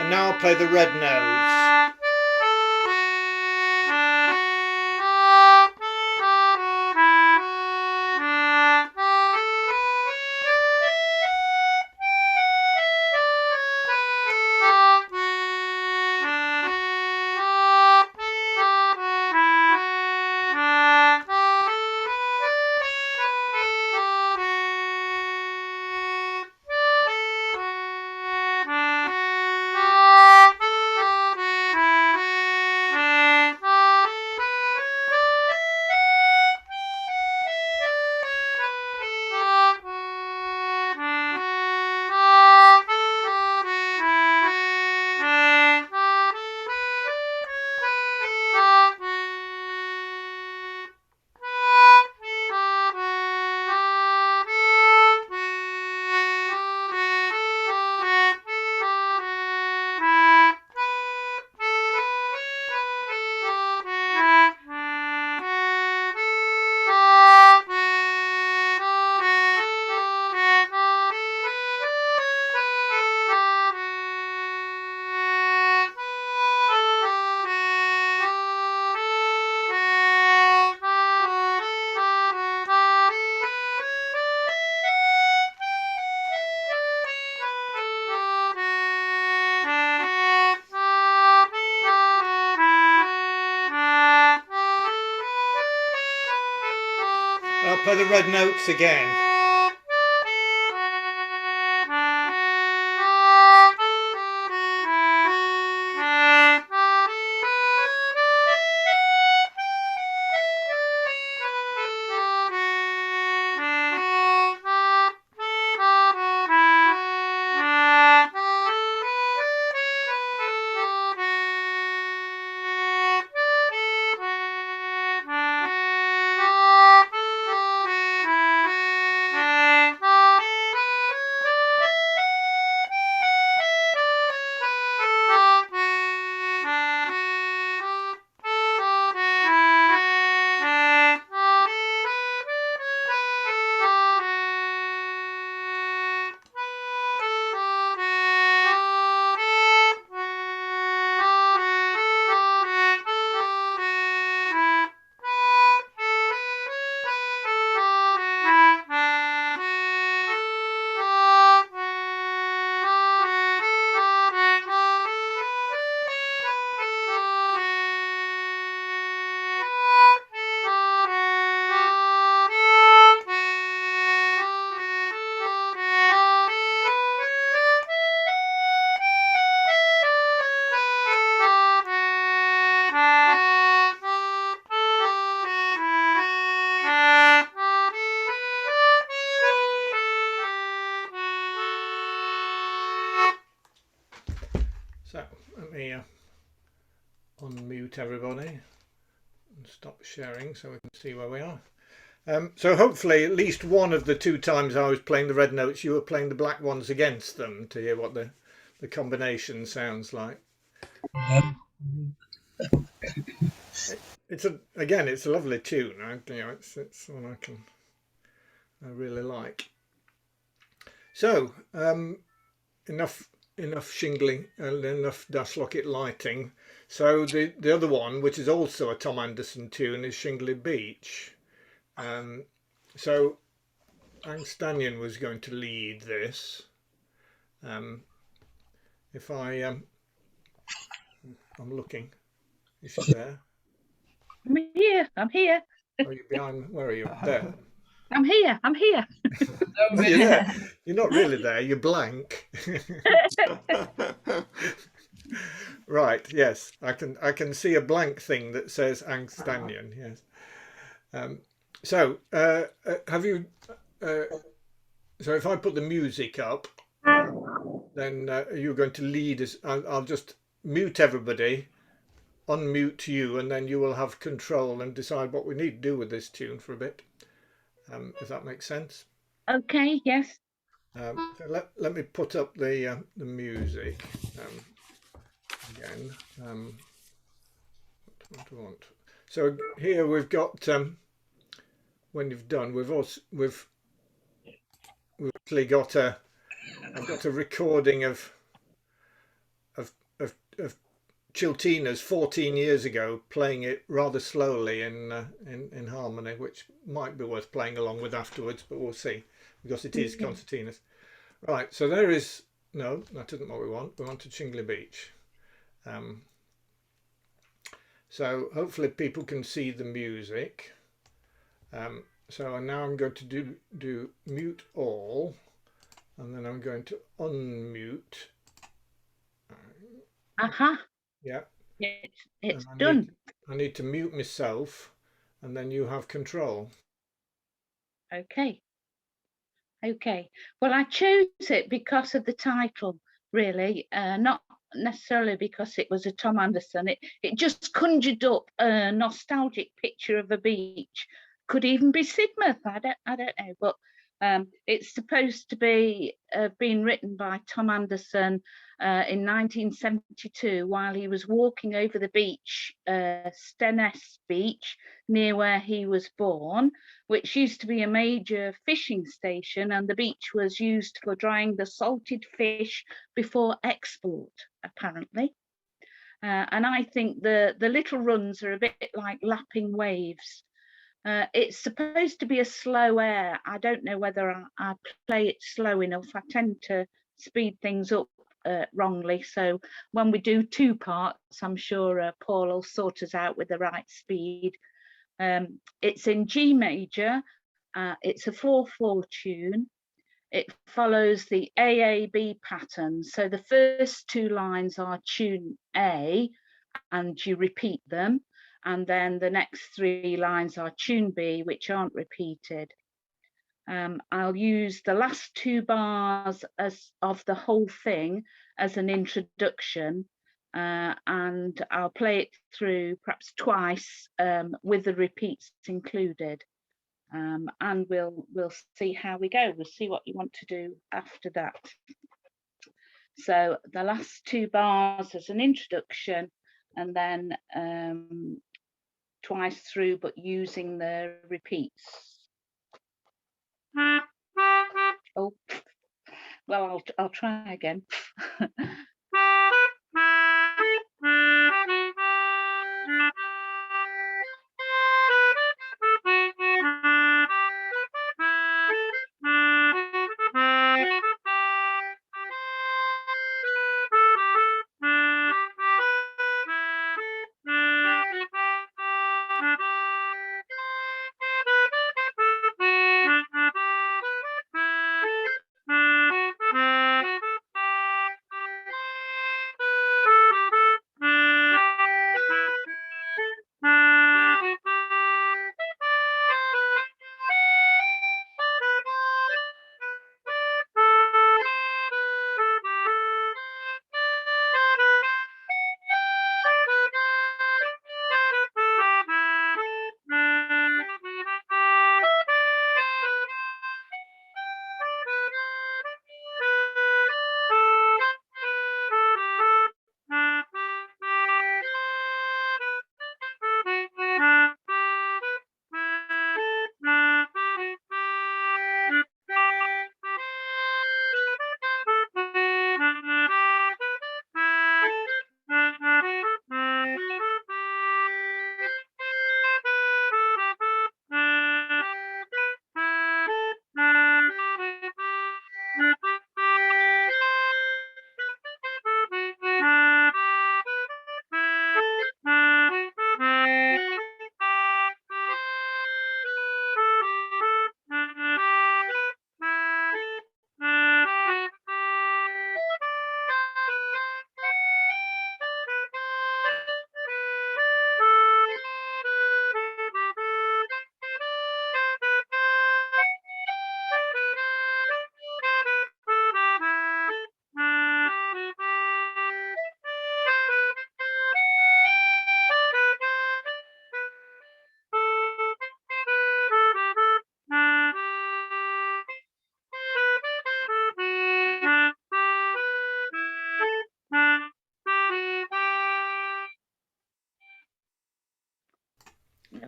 D: And now I'll play the red nose. I'll play the red notes again. So let me unmute everybody and stop sharing so we can see where we are. So hopefully at least one of the 2 times I was playing the red notes, you were playing the black ones against them to hear what the combination sounds like. It's a lovely tune. It's one I really like. So enough shingling and enough Dash Locket lighting. So the other one, which is also a Tom Anderson tune, is Shingley Beach. So Angstanian was going to lead this. If I'm looking, is she there?
I: I'm here. I'm here.
D: Are you behind? Where are you? There.
I: I'm here. I'm here.
D: Oh, you're there. You're not really there. You're blank. Right. Yes, I can see a blank thing that says Angstanian. Yes. So have you? So if I put the music up, then you're going to lead us. I'll just mute everybody, unmute you, and then you will have control and decide what we need to do with this tune for a bit. If that makes sense.
I: Okay. Yes.
D: So let me put up the music again. What do I want? So here we've got when you've done, we've actually got I've got a recording of Chiltinas 14 years ago, playing it rather slowly in harmony, which might be worth playing along with afterwards, but we'll see, because it is concertinas. Right, so there is no, that isn't what we want. We wanted Shingley Beach. So hopefully people can see the music. So now I'm going to do mute all, and then I'm going to unmute. Yeah.
I: It's done.
D: I need to mute myself, and then you have control.
I: Okay. Okay. Well, I chose it because of the title, really, not necessarily because it was a Tom Anderson. It just conjured up a nostalgic picture of a beach. Could even be Sidmouth. I don't know, but it's supposed to be being written by Tom Anderson in 1972 while he was walking over the beach, Stennes Beach, near where he was born, which used to be a major fishing station, and the beach was used for drying the salted fish before export, apparently. And I think the little runs are a bit like lapping waves. It's supposed to be a slow air. I don't know whether I play it slow enough. I tend to speed things up wrongly. So when we do 2 parts, I'm sure Paul will sort us out with the right speed. It's in G major. It's a 4/4 tune. It follows the AAB pattern. So the first 2 lines are tune A, and you repeat them. And then the next 3 lines are tune B, which aren't repeated. I'll use the last 2 bars of the whole thing as an introduction, and I'll play it through perhaps twice with the repeats included. And we'll see how we go. We'll see what you want to do after that. So the last 2 bars as an introduction, and then twice through, but using the repeats. Oh, well, I'll try again.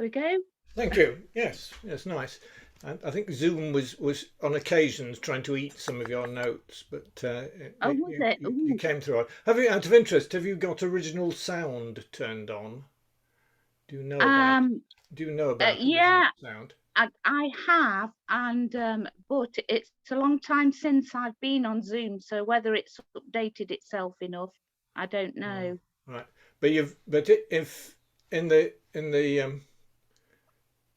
I: we go.
D: Thank you. Yes, yes, nice. And I think Zoom was on occasions trying to eat some of your notes, but
I: Oh, was it?
D: you
I: Ooh.
D: came through. Have you, out of interest, have you got original sound turned on? Do you know about? Do you know about original
I: Yeah,
D: sound?
I: I have, and but it's a long time since I've been on Zoom, so whether it's updated itself enough, I don't know.
D: Right, but if in the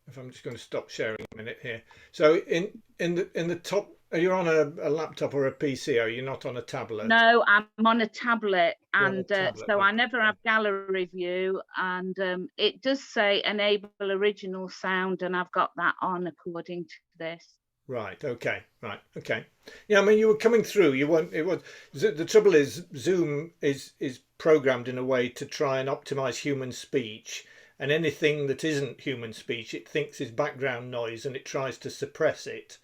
D: if I'm just going to stop sharing a minute here. So in the top, you're on a laptop or a PC, are you not on a tablet?
I: No, I'm on a tablet,
D: You're on a
I: and
D: tablet,
I: so
D: right.
I: I never have gallery view, and it does say enable original sound, and I've got that on according to this.
D: Right. Okay. Right. Okay. Yeah. I mean, you were coming through. You weren't. It was the trouble is Zoom is programmed in a way to try and optimize human speech, and anything that isn't human speech, it thinks is background noise, and it tries to suppress it.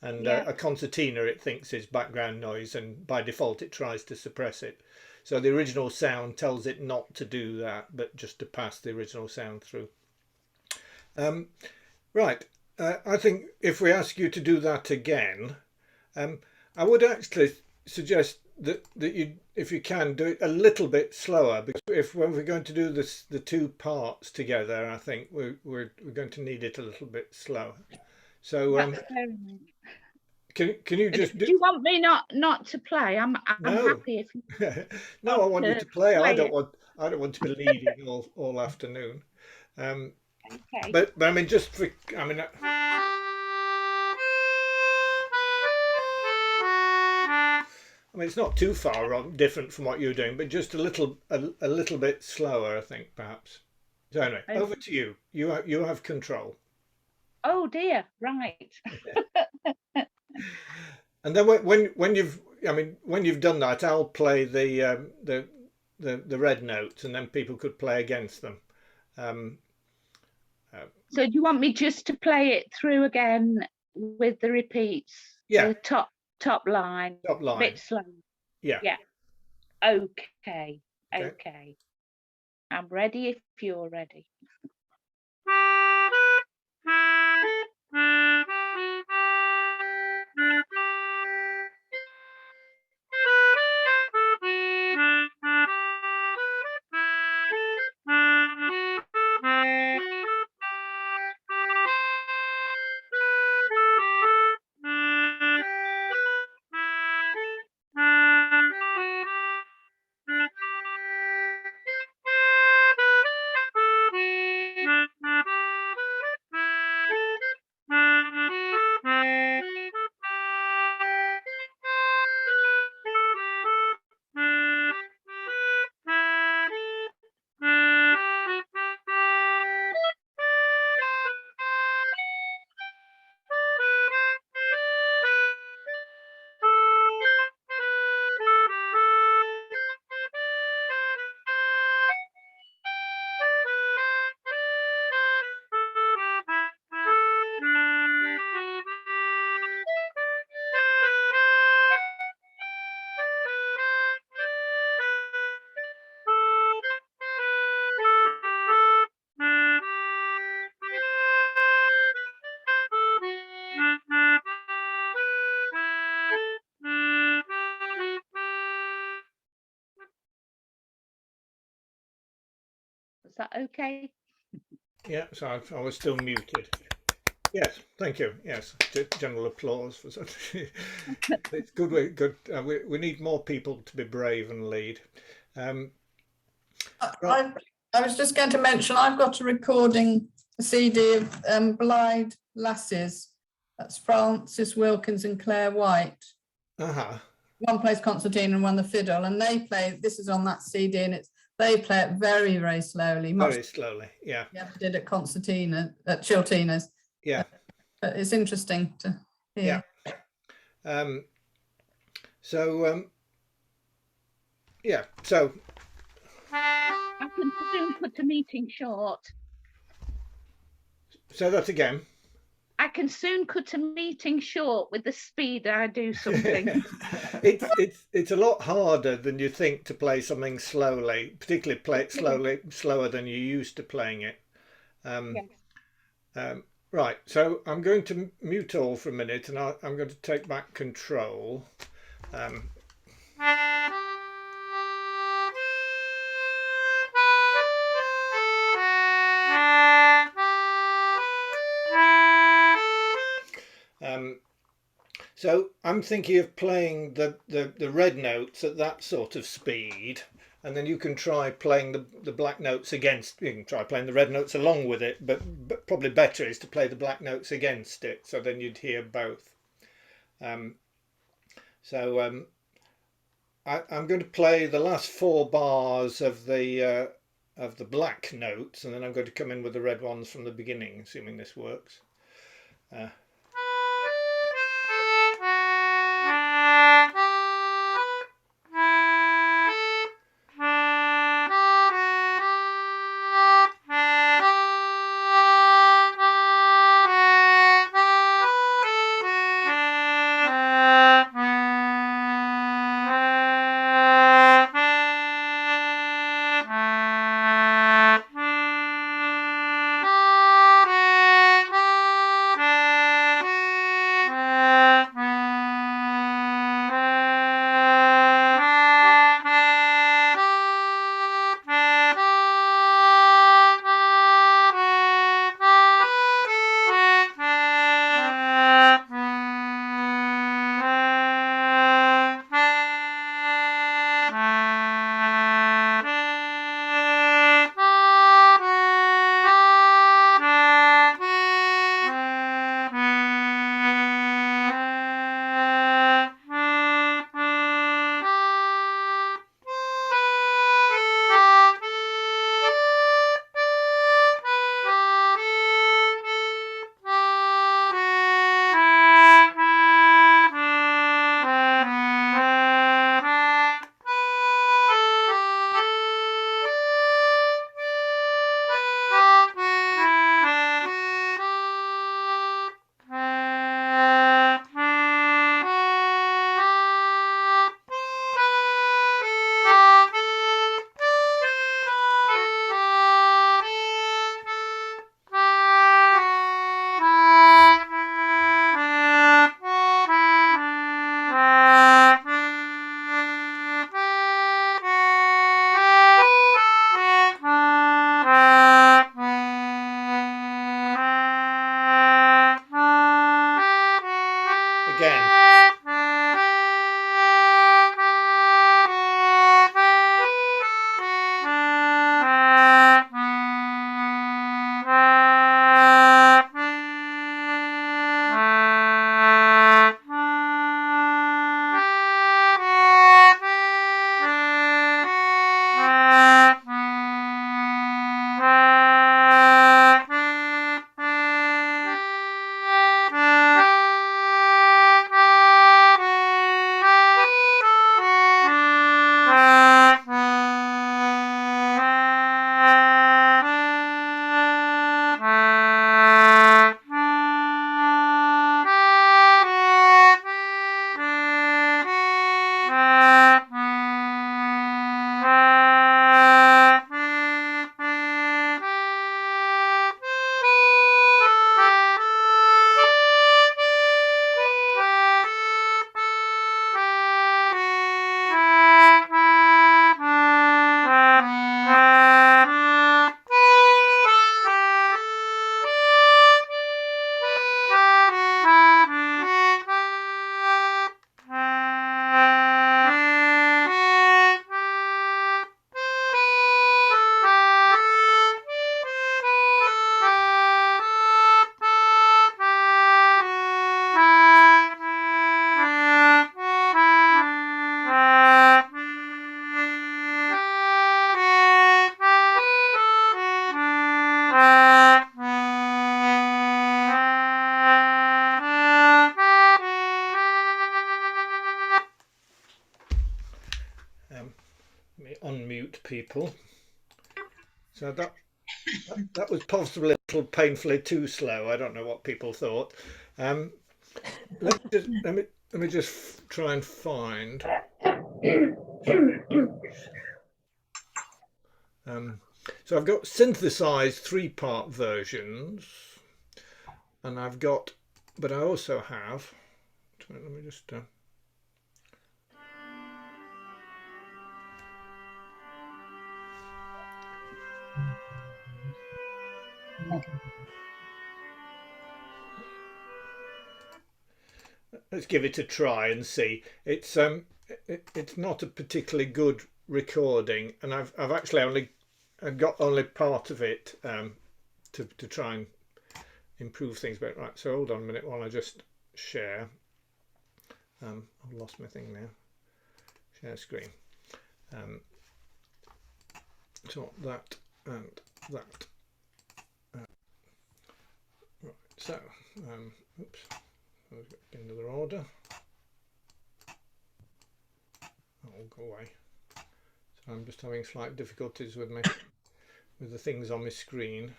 D: And
I: Yeah.
D: a concertina, it thinks is background noise, and by default, it tries to suppress it. So the original sound tells it not to do that, but just to pass the original sound through. Right. I think if we ask you to do that again, I would actually suggest that you, if you can, do it a little bit slower, because when we're going to do the two parts together, I think we're going to need it a little bit slower. So
I: That's fair enough.
D: can you just
I: Do you want me not to play? I'm
D: No.
I: happy if you
D: No, I want you to play. I don't
I: it.
D: want to be leading all afternoon.
I: Okay.
D: But I mean, just for I mean, it's not too far wrong, different from what you're doing, but just a little bit slower, I think, perhaps. So anyway,
I: Okay.
D: over to you. You have control.
I: Oh dear, right.
D: And then when you've done that, I'll play the red notes, and then people could play against them.
I: So do you want me just to play it through again with the repeats?
D: Yeah.
I: The top line.
D: Top line.
I: A bit slow.
D: Yeah.
I: Yeah. Okay. Okay. I'm ready if you're ready. Is that okay?
D: Yeah, so I was still muted. Yes, thank you. Yes, general applause for such. It's good. Good. We need more people to be brave and lead.
B: I was just going to mention I've got a recording, a CD of Blithe Lasses. That's Francis Wilkins and Claire White. One plays concertina and one the fiddle, and they play. This is on that CD, and they play it very, very slowly.
D: Very slowly, yeah.
B: Yeah, did at concertina at Chiltinas.
D: Yeah,
B: but it's interesting to hear.
D: Yeah. Yeah. So
I: I can soon put the meeting short.
D: Say that again.
I: I can soon cut a meeting short with the speed I do something.
D: It's a lot harder than you think to play something slowly, particularly play it slower than you're used to playing it.
I: Yes.
D: Right, so I'm going to mute all for a minute, and I'm going to take back control. So I'm thinking of playing the red notes at that sort of speed, and then you can try playing the black notes against. You can try playing the red notes along with it, but probably better is to play the black notes against it, so then you'd hear both. I'm going to play the last 4 bars of the black notes, and then I'm going to come in with the red ones from the beginning, assuming this works. Unmute people. So that was possibly a little painfully too slow. I don't know what people thought. Let me just try and find. So I've got synthesized 3-part versions. and I've got, but I also have, let me just let's give it a try and see. It's not a particularly good recording, and I've actually got only part of it to try and improve things. But right, so hold on a minute while I just share. I've lost my thing now. Share screen. So that and that. Right, so oops, in another order. Oh, go away. So I'm just having slight difficulties with the things on my screen.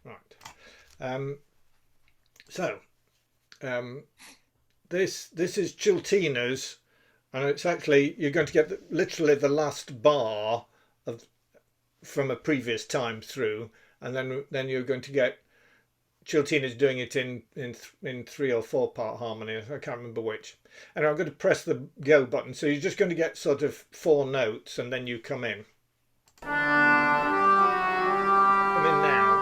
D: Right. This is Chiltinas, and it's actually, you're going to get literally the last bar from a previous time through, and then you're going to get Chiltinas doing it in 3 or 4 part harmony. I can't remember which. And I'm going to press the go button, so you're just going to get sort of 4 notes, and then you come in. Come in now.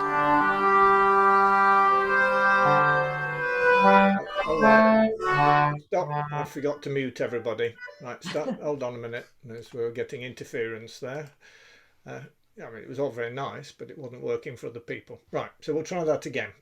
D: Oh, right. Stop. I forgot to mute everybody. Right, stop. Hold on a minute. As we were getting interference there. I mean, it was all very nice, but it wasn't working for other people. Right, so we'll try that again.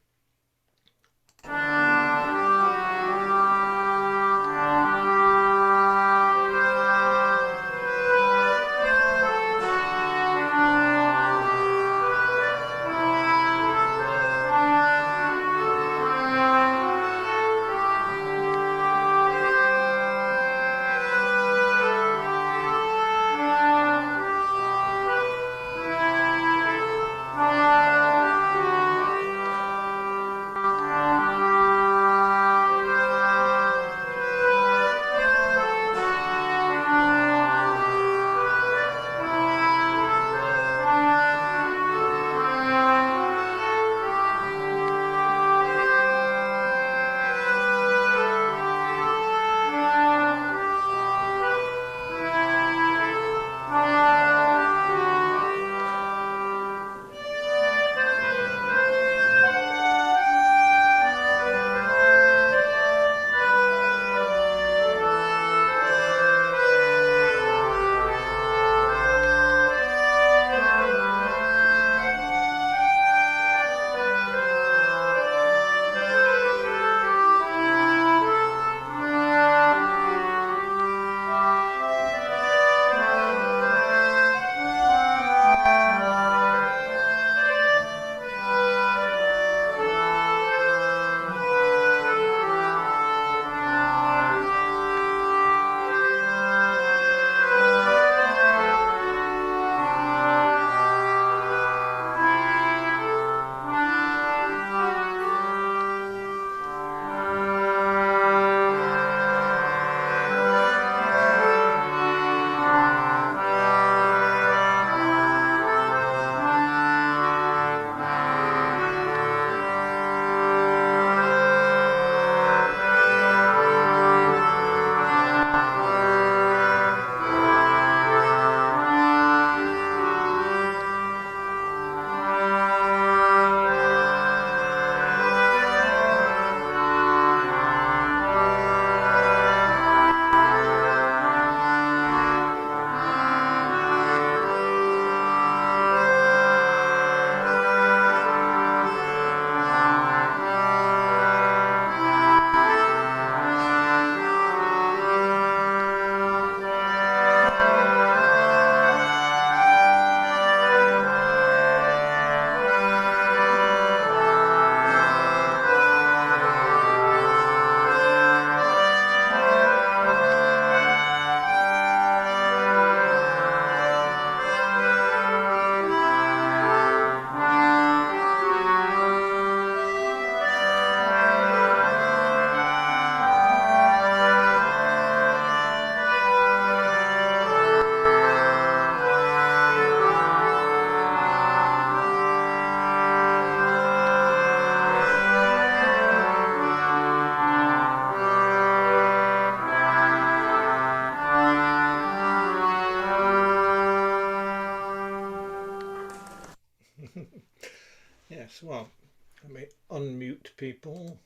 D: Let me unmute people.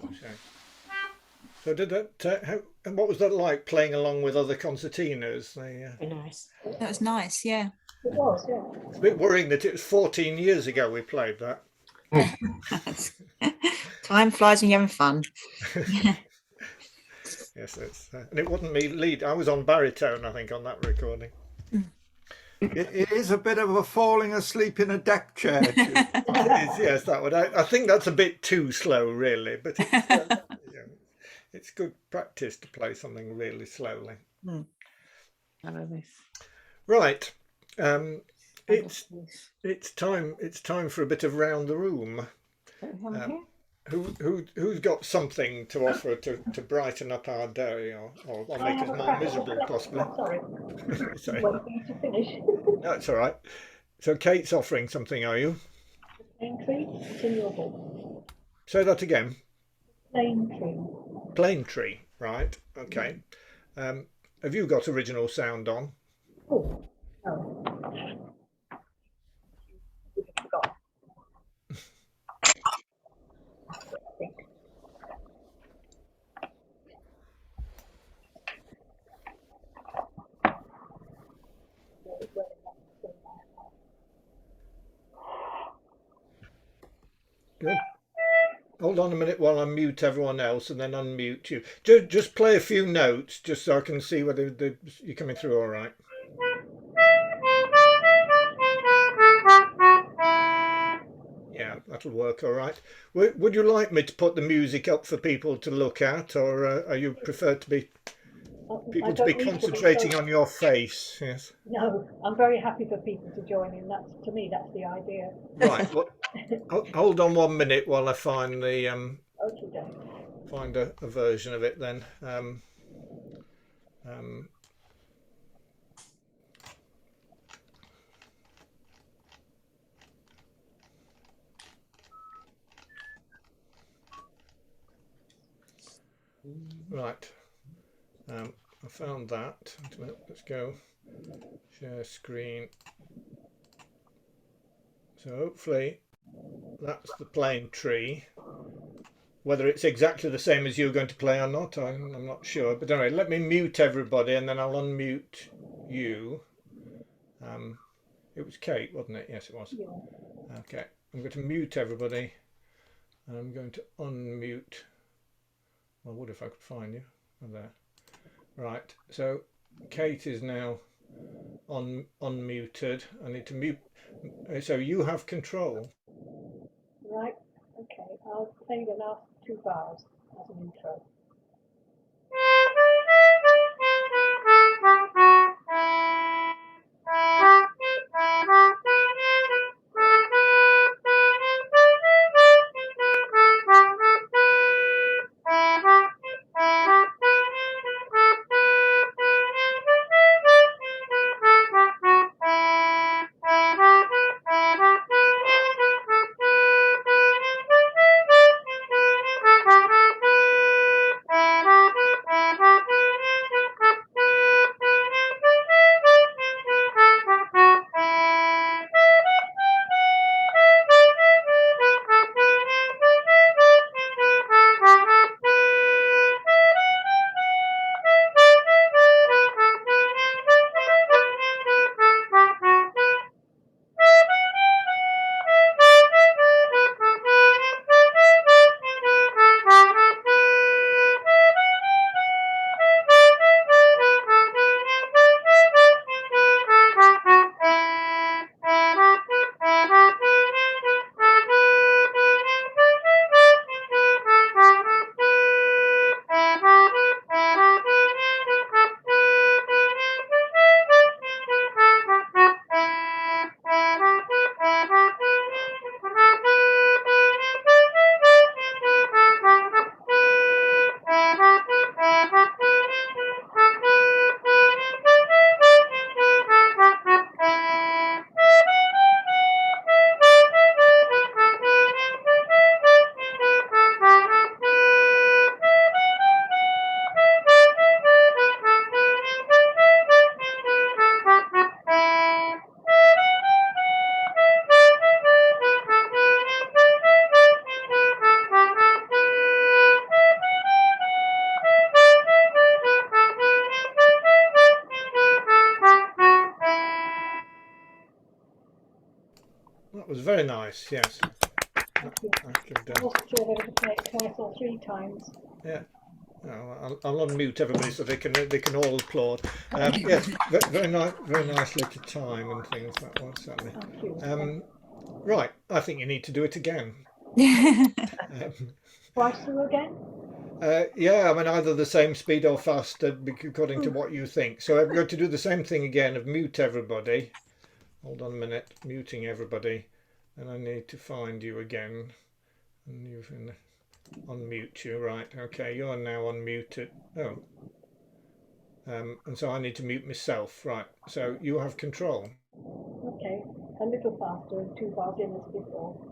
D: Okay. So did that? And what was that like playing along with other concertinas?
J: Very nice.
G: That was nice. Yeah.
J: It was, yeah.
D: It's a bit worrying that it was 14 years ago we played that.
G: Time flies when you're having fun.
D: Yes, and it wasn't me lead. I was on baritone, I think, on that recording.
E: It is a bit of a falling asleep in a deck chair.
D: It is, yes, that would. I think that's a bit too slow, really. But it's good practice to play something really slowly. Right. It's time for a bit of round the room. Who's got something to offer to brighten up our day or make us more miserable, possibly?
J: Sorry. Wait for you to finish.
D: No, it's all right. So Kate's offering something, are you?
J: Plane tree, it's in your book.
D: Say that again.
J: Plane tree.
D: Plane tree, right? Okay. Have you got original sound on?
J: Oh, no. Forgot.
D: Good. Hold on a minute while I mute everyone else and then unmute you. Just play a few notes just so I can see whether you're coming through all right. Yeah, that'll work all right. Would you like me to put the music up for people to look at, or are you prefer to be people to be concentrating on your face? Yes.
J: No, I'm very happy for people to join in. To me, that's the idea.
D: Right. Well, hold on 1 minute while I find the
J: Okay.
D: find a version of it then. Right. I found that. Wait a minute, let's go. Share screen. So hopefully that's the plane tree. Whether it's exactly the same as you're going to play or not, I'm not sure. But anyway, let me mute everybody and then I'll unmute you. It was Kate, wasn't it? Yes, it was.
J: Yeah.
D: Okay, I'm going to mute everybody and I'm going to unmute. I would if I could find you. Oh, there. Right, so Kate is now unmuted. I need to mute. So you have control.
J: Right. Okay. I'll play the last 2 bars as an intro.
D: That was very nice. Yes.
J: I wasn't sure whether to play it twice or 3 times.
D: Yeah. No, I'll unmute everybody so they can all applaud. Yes, very nice little time and things. That was certainly.
J: Thank you.
D: Right, I think you need to do it again.
J: Twice through again?
D: Yeah, I mean either the same speed or faster, according to what you think. So I'm going to do the same thing again of mute everybody. Hold on a minute, muting everybody, and I need to find you again. And you can unmute you, right? Okay, you're now unmuted. Oh. And so I need to mute myself, right? So you have control.
J: Okay, a little faster and 2 bars in as before.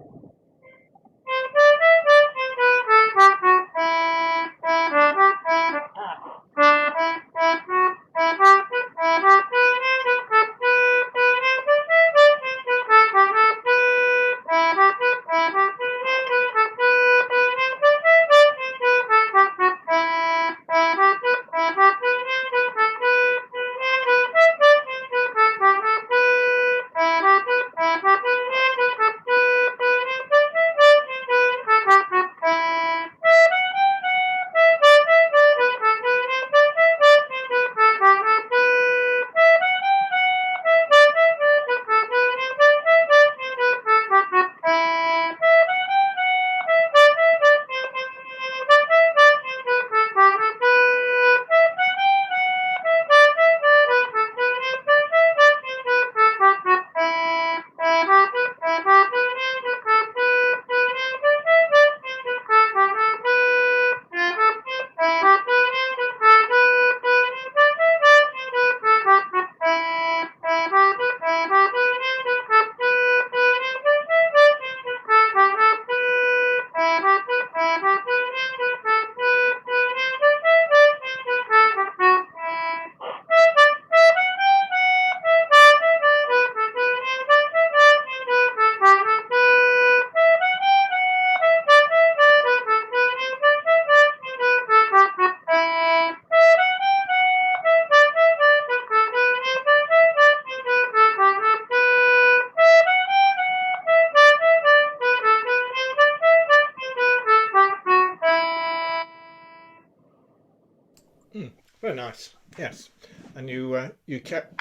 D: Very nice. Yes, and you kept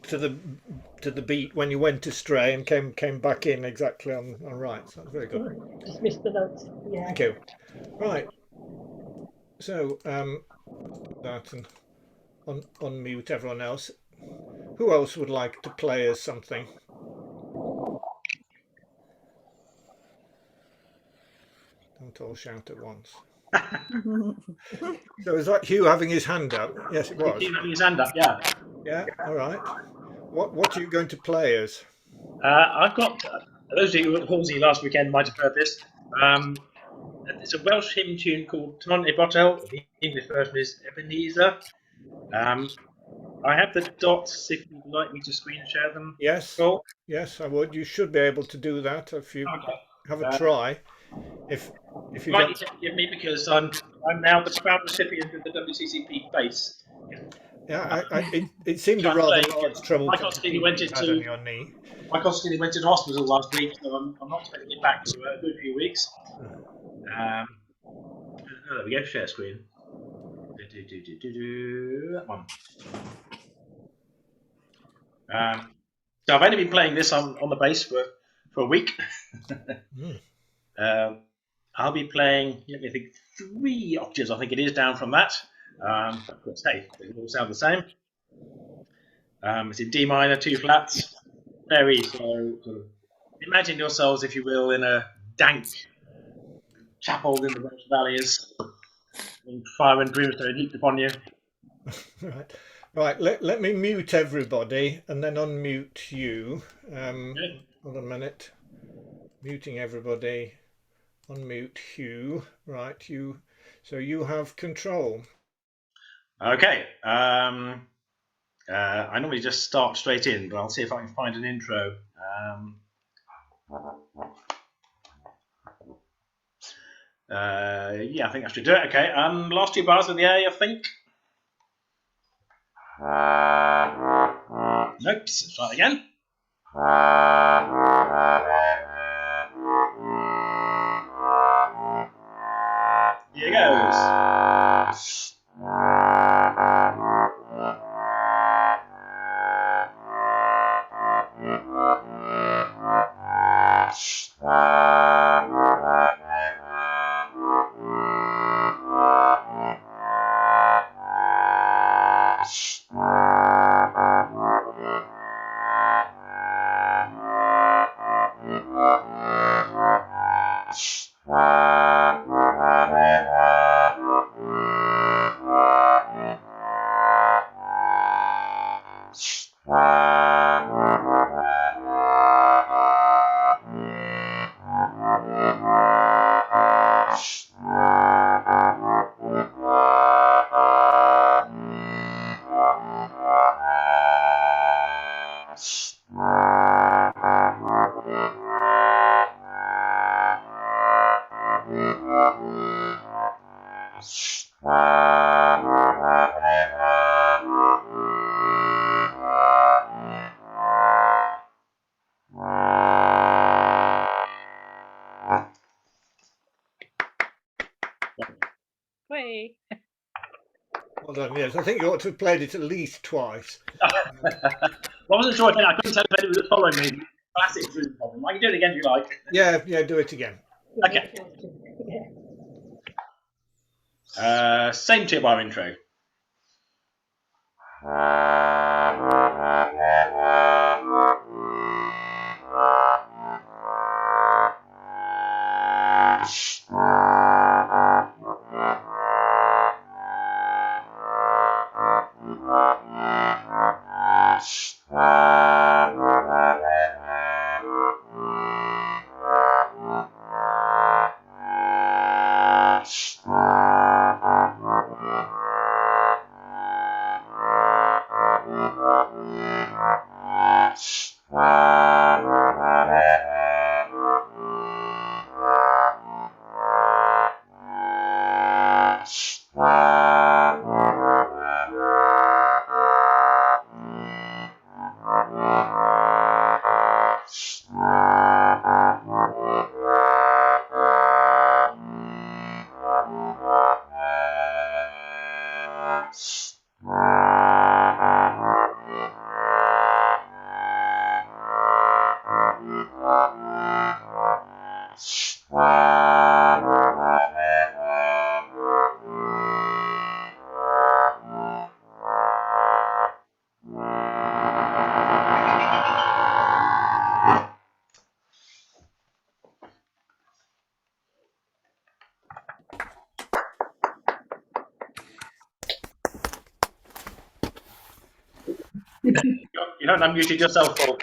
D: to the beat when you went astray and came back in exactly on right. So that's very good.
J: Just missed the notes. Yeah.
D: Thank you. Right. So that and unmute everyone else. Who else would like to play as something? Don't all shout at once. So is that Hugh having his hand up? Yes, it was.
H: Hugh having his hand up, yeah.
D: Yeah, all right. What are you going to play as?
H: I've got, those of you who were at Halsey last weekend might have heard this. It's a Welsh hymn tune called Tonte Botel. The English version is Ebenezer. I have the dots if you'd like me to screen share them.
D: Yes,
H: Cool.
D: yes, I would. You should be able to do that if you have a try. If you
H: might
D: don't...
H: need to forgive me because I'm now the proud recipient of the WCCP base.
D: Yeah, it seemed a rather large trouble.
H: My Costini went into
D: your knee.
H: My Costini went into hospital last week, so I'm not expecting it back for a good few weeks. Oh, there we go. Share screen. That one. So I've only been playing this on the bass for a week. I'll be playing, let me think, 3 octaves, I think it is, down from that. Of course, hey, they all sound the same. It's in D minor, 2 flats. Very slow. Sort of, imagine yourselves, if you will, in a dank chapel in the Welsh valleys, and fire and brimstone heaped upon you.
D: Right. Let me mute everybody and then unmute you. Hold on a minute. Muting everybody. Unmute Hugh. Right, you. So you have control.
H: Okay. I normally just start straight in, but I'll see if I can find an intro. Yeah, I think I should do it. Okay. Last 2 bars of the A, I think. Nope. Let's try it again. Here goes.
I: Whee.
D: Well done, yes. I think you ought to have played it at least twice.
H: Well, I wasn't sure. I couldn't tell if anybody was following me. Classic Zoom problem. I can do it again if you like.
D: Yeah, do it again.
H: Okay. Same tune bar intro. You haven't unmuted yourself, Paul.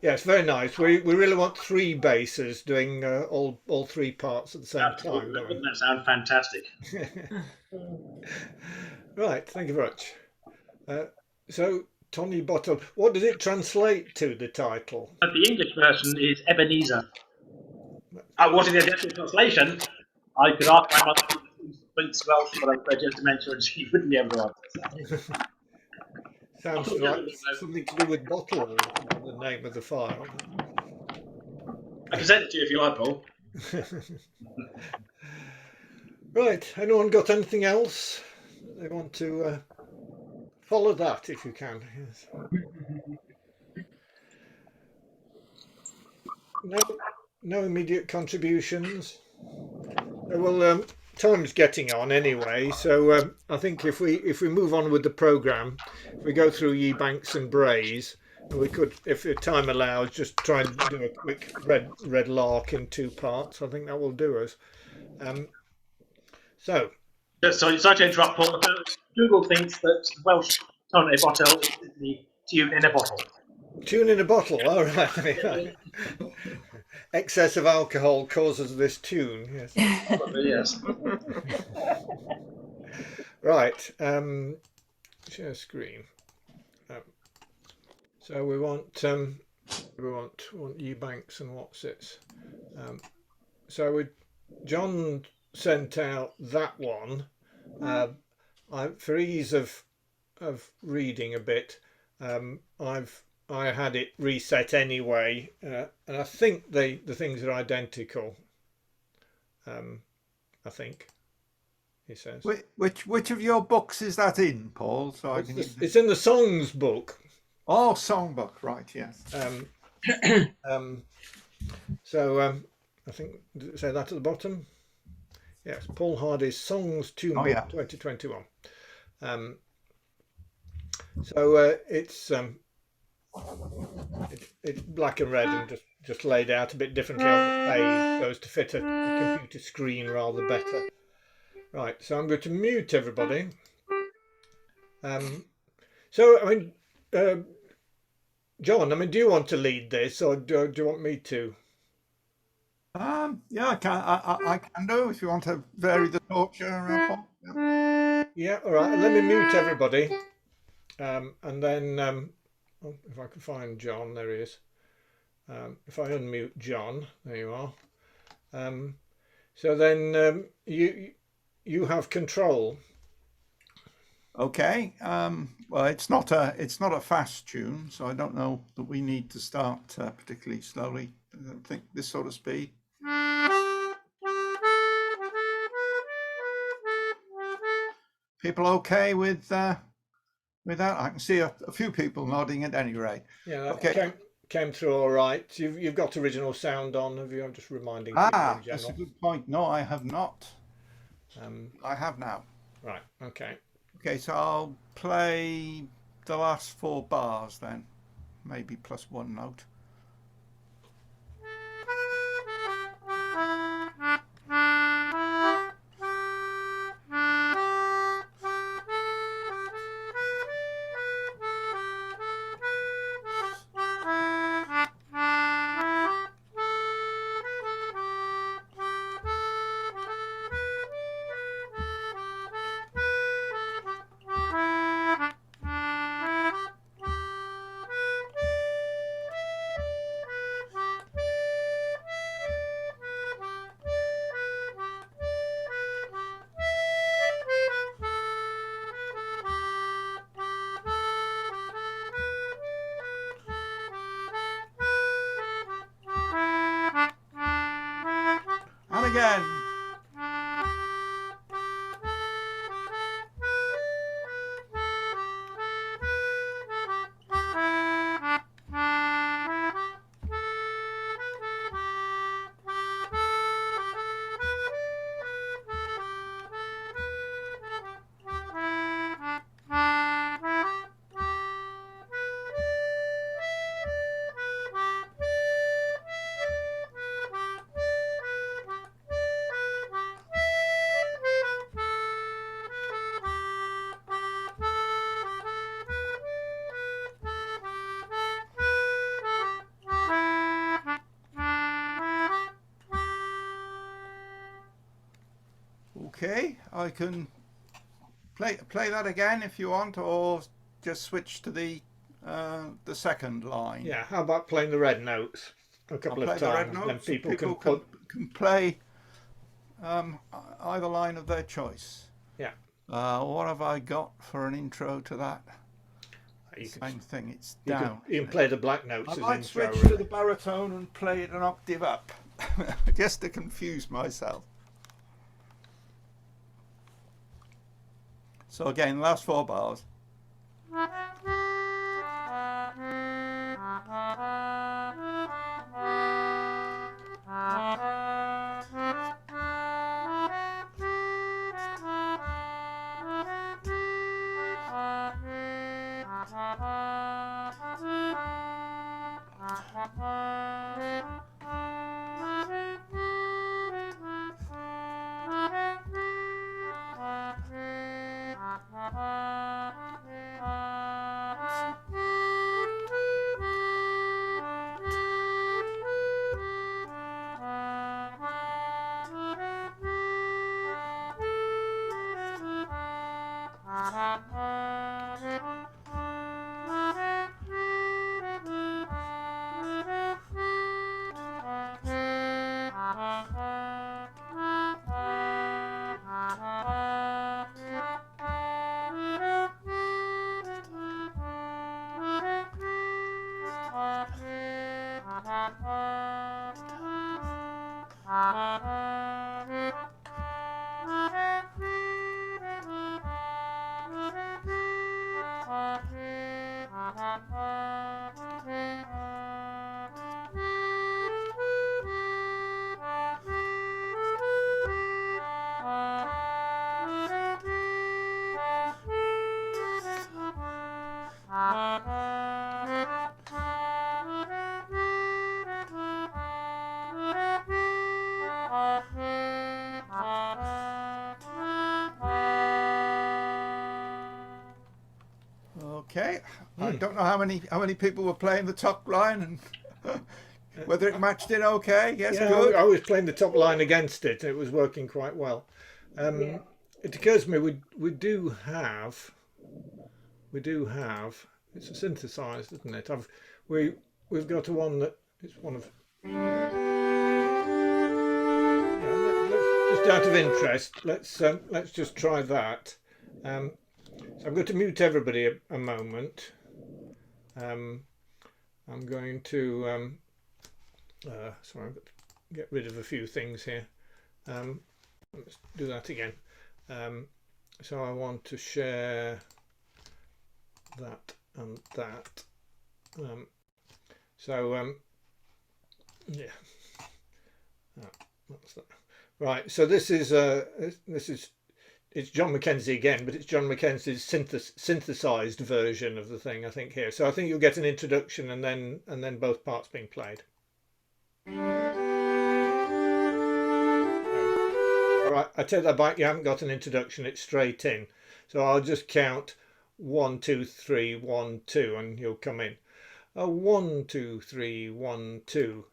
D: Yes, very nice. We really want three basses doing all three parts at the same time. Don't
H: Wouldn't that sound fantastic?
D: Right, thank you very much. So, Tony Bottle, what does it translate to, the title?
H: The English version is Ebenezer. What is the actual translation? I could ask my mother who speaks Welsh, but I'm just to mention and she wouldn't be able to answer.
D: Sounds like something to do with bottle, the name of the file.
H: I can send it to you if you like, Paul.
D: Right, anyone got anything else they want to follow that if you can? Yes. No immediate contributions. Well, time's getting on anyway, so I think if we move on with the programme, if we go through Ye Banks and Braes, we could, if time allows, just try and do a quick red lark in two parts. I think that will do us. So
H: sorry to interrupt, Paul. Google thinks that Welsh tone a bottle is the tune in a bottle.
D: Tune in a bottle. All right. Excess of alcohol causes this tune. Yes.
H: Probably, yes.
D: Right. Share screen. So we want Ye Banks and what's it? So John sent out that one. For ease of reading a bit, I've I had it reset anyway, and I think the things are identical. I think he says.
E: Which of your books is that in, Paul? So
D: It's in the songs book.
E: Oh, songbook, right? Yes.
D: I think did it say that at the bottom? Yes, Paul Hardy's Songs Tune Book 2021. It's black and red and just laid out a bit differently on the page so as to fit a computer screen rather better. Right, so I'm going to mute everybody. So I mean, John, I mean, do you want to lead this, or do you want me to?
E: Yeah, I can do if you want to vary the torture. Paul.
D: Yeah, all right. Let me mute everybody, and then if I can find John, there he is. If I unmute John, there you are. So then you have control.
E: Okay. Well, it's not a fast tune, so I don't know that we need to start particularly slowly. I don't think this sort of speed. People okay with that? I can see a few people nodding at any rate.
D: Yeah, that
E: okay.
D: Came through all right. You've got original sound on, have you? I'm just reminding people in general.
E: That's a good point. No, I have not. I have now.
D: Right. Okay.
E: Okay, so I'll play the last 4 bars then, maybe plus 1 note. And again. Okay, I can play that again if you want, or just switch to the second line.
D: Yeah, how about playing the red notes a couple of times, then people
E: can play either line of their choice.
D: Yeah.
E: What have I got for an intro to that? Same thing. It's down.
D: You can play the black notes.
E: I might switch to the baritone and play it an octave up, just to confuse myself. So again, last 4 bars. Okay. I don't know how many people were playing the top line and whether it matched it okay. Yes,
D: Yeah,
E: good.
D: I was playing the top line against it. It was working quite well. It occurs to me we do have. It's a synthesized, isn't it? We've got one that it's one of. Just out of interest, let's just try that. So I'm going to mute everybody a moment. I'm going to sorry, I've got to get rid of a few things here. Let's do that again. So I want to share that and that. Yeah, that's that. Right. So this is it's John Mackenzie again, but it's John Mackenzie's synthesized version of the thing, I think, here. So I think you'll get an introduction and then both parts being played. All right, I take that back. You haven't got an introduction; it's straight in. So I'll just count 1, 2, 3, 1, 2, and you'll come in. 1, 2, 3, 1, 2.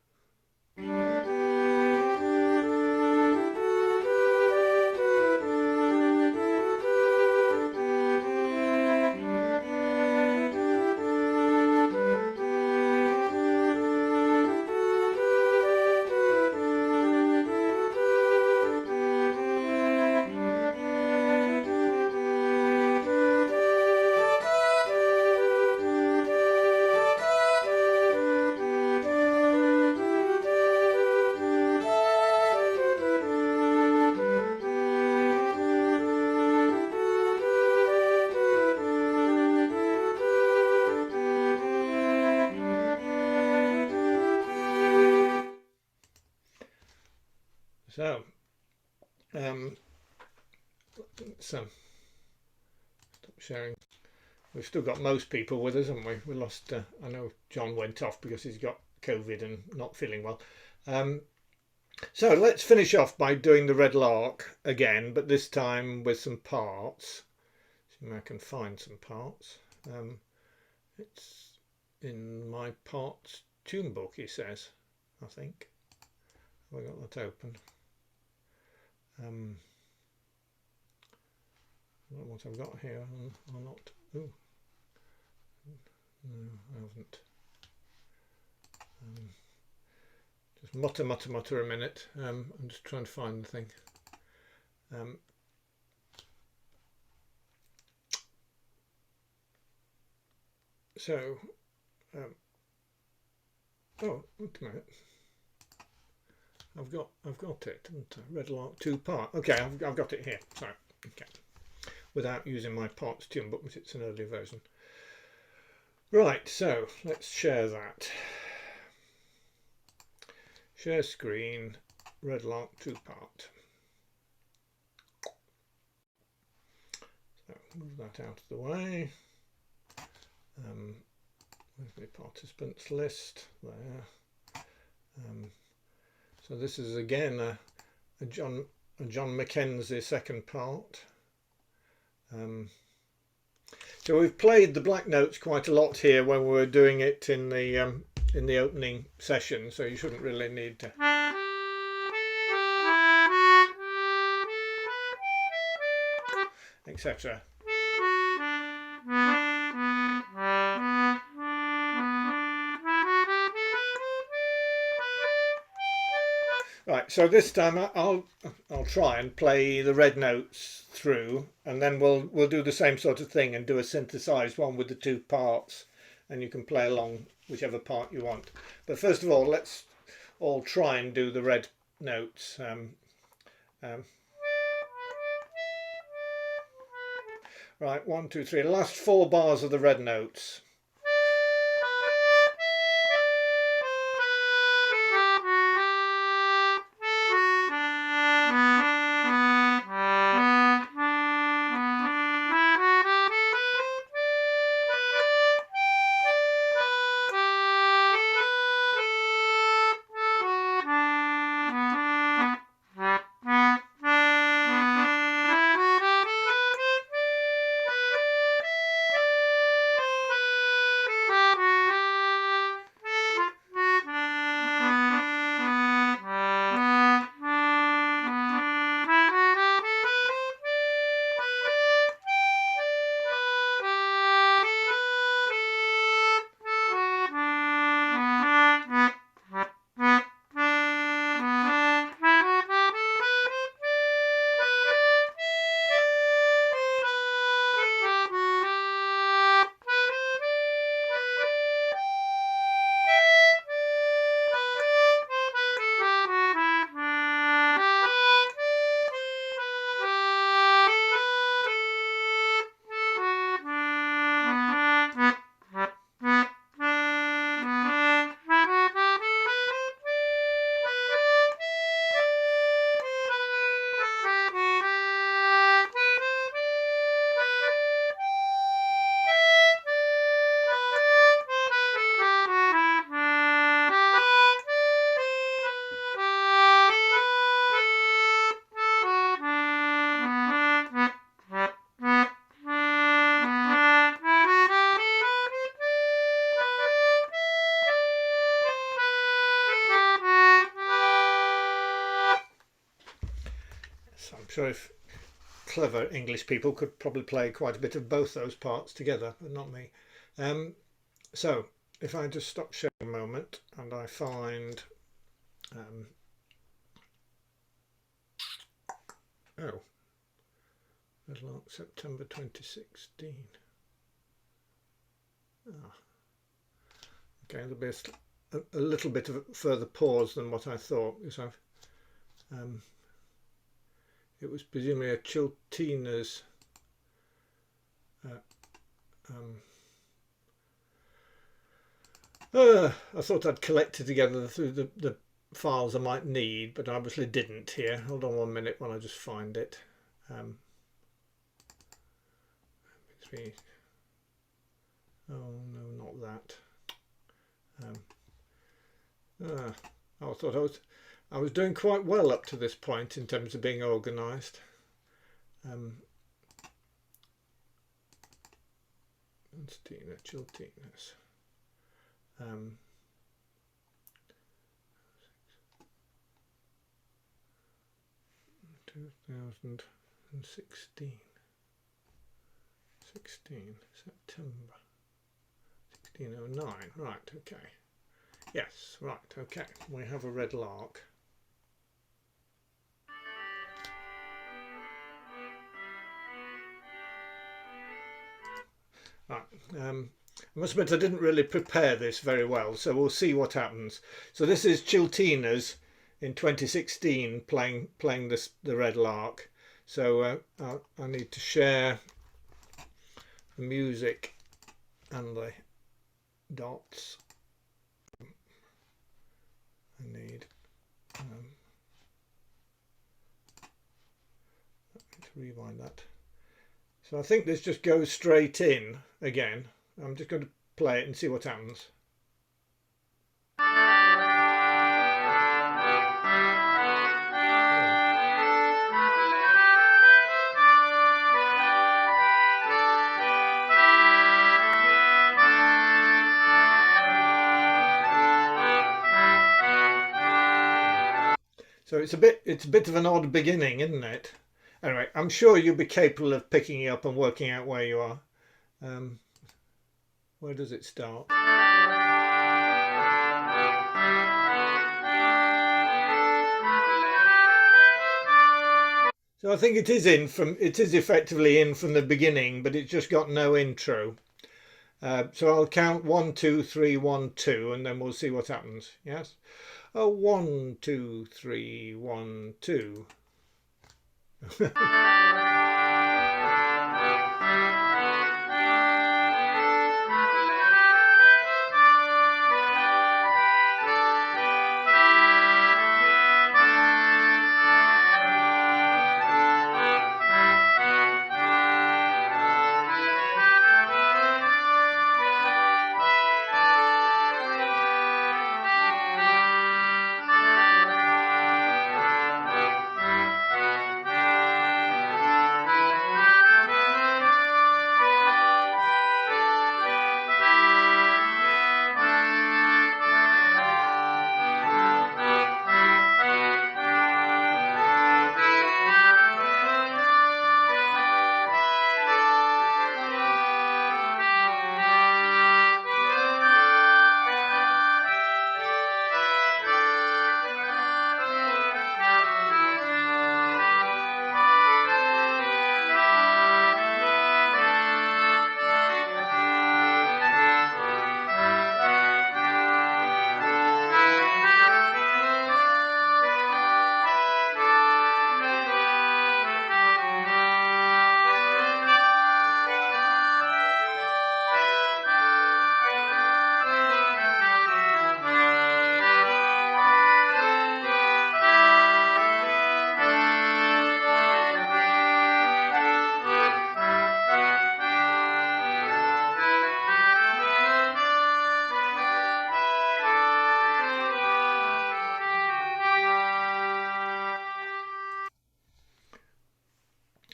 D: So stop sharing. We've still got most people with us, haven't we? We lost. I know John went off because he's got COVID and not feeling well. So let's finish off by doing the Red Lark again, but this time with some parts. See if I can find some parts. It's in my parts tune book, he says. I think. Have I got that open? What I've got here or not. Ooh. No, I haven't. Just mutter a minute. I'm just trying to find the thing. Oh, wait a minute. I've got it, haven't I? Red Lark 2-part. Okay, I've got it here. Sorry. Okay. Without using my parts tune book, but it's an earlier version. Right, so let's share that. Share screen, Red Lark 2-part. So move that out of the way. Where's my participants list? There. So this is again a John Mackenzie second part. So we've played the black notes quite a lot here when we were doing it in the opening session, so you shouldn't really need to. Etc. Right, so this time I'll try and play the red notes through, and then we'll do the same sort of thing and do a synthesized one with the 2 parts, and you can play along whichever part you want. But first of all, let's all try and do the red notes. Right, 1, 2, 3. The last 4 bars of the red notes. sure if clever English people could probably play quite a bit of both those parts together, but not me. So if I just stop sharing a moment and I find Red Lark, September 2016. Okay, there'll be a little bit of a further pause than what I thought, because I've it was presumably a Chiltinas I thought I'd collected together through the files I might need, but I obviously didn't here. Hold on 1 minute while I just find it. Oh no, not that. I thought I was doing quite well up to this point in terms of being organised. Chiltinas. 2016. 16 September 1609. Right, okay. Yes, right, okay. We have a Red Lark. Right. I must admit I didn't really prepare this very well, so we'll see what happens. So this is Chiltinas in 2016 playing the Red Lark. So I need to share the music and the dots. I need to rewind that. So I think this just goes straight in again. I'm just going to play it and see what happens. So it's a bit of an odd beginning, isn't it? Anyway, I'm sure you'll be capable of picking it up and working out where you are. Where does it start? So I think it is effectively in from the beginning, but it's just got no intro. So I'll count 1, 2, 3, 1, 2, and then we'll see what happens. Yes. 1, 2, 3, 1, 2.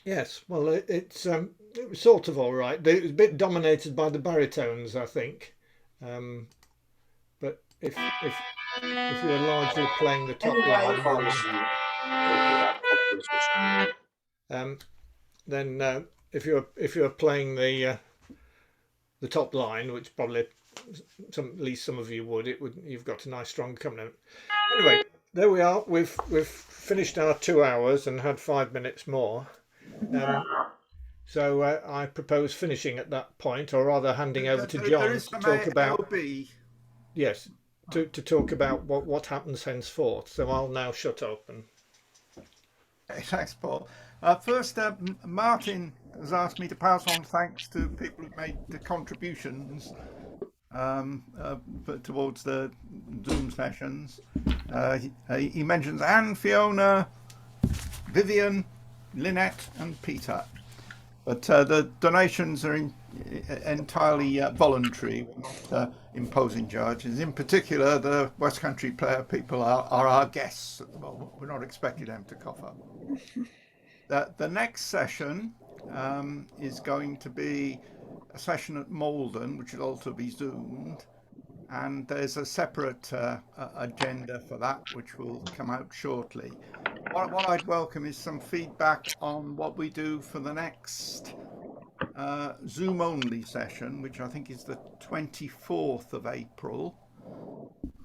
D: Yes, well, it was sort of all right. It was a bit dominated by the baritones, I think. But if you're largely playing the top line, then if you're playing the top line, which probably at least some of you would, you've got a nice strong accompaniment. Anyway, there we are. We've finished our 2 hours and had 5 minutes more. So I propose finishing at that point, or rather handing over to John to talk about. Yes, to talk about what happens henceforth. So I'll now shut up. And
E: thanks, Paul. First, Martin has asked me to pass on thanks to people who made the contributions towards the Zoom sessions. He mentions Anne, Fiona, Vivian, Lynette and Peter. But the donations are entirely voluntary. We're not imposing charges. In particular, the West Country player people are our guests at the moment. We're not expecting them to cough up. The next session is going to be a session at Malden, which will also be Zoomed. And there's a separate agenda for that, which will come out shortly. What I'd welcome is some feedback on what we do for the next Zoom only session, which I think is the 24th of April.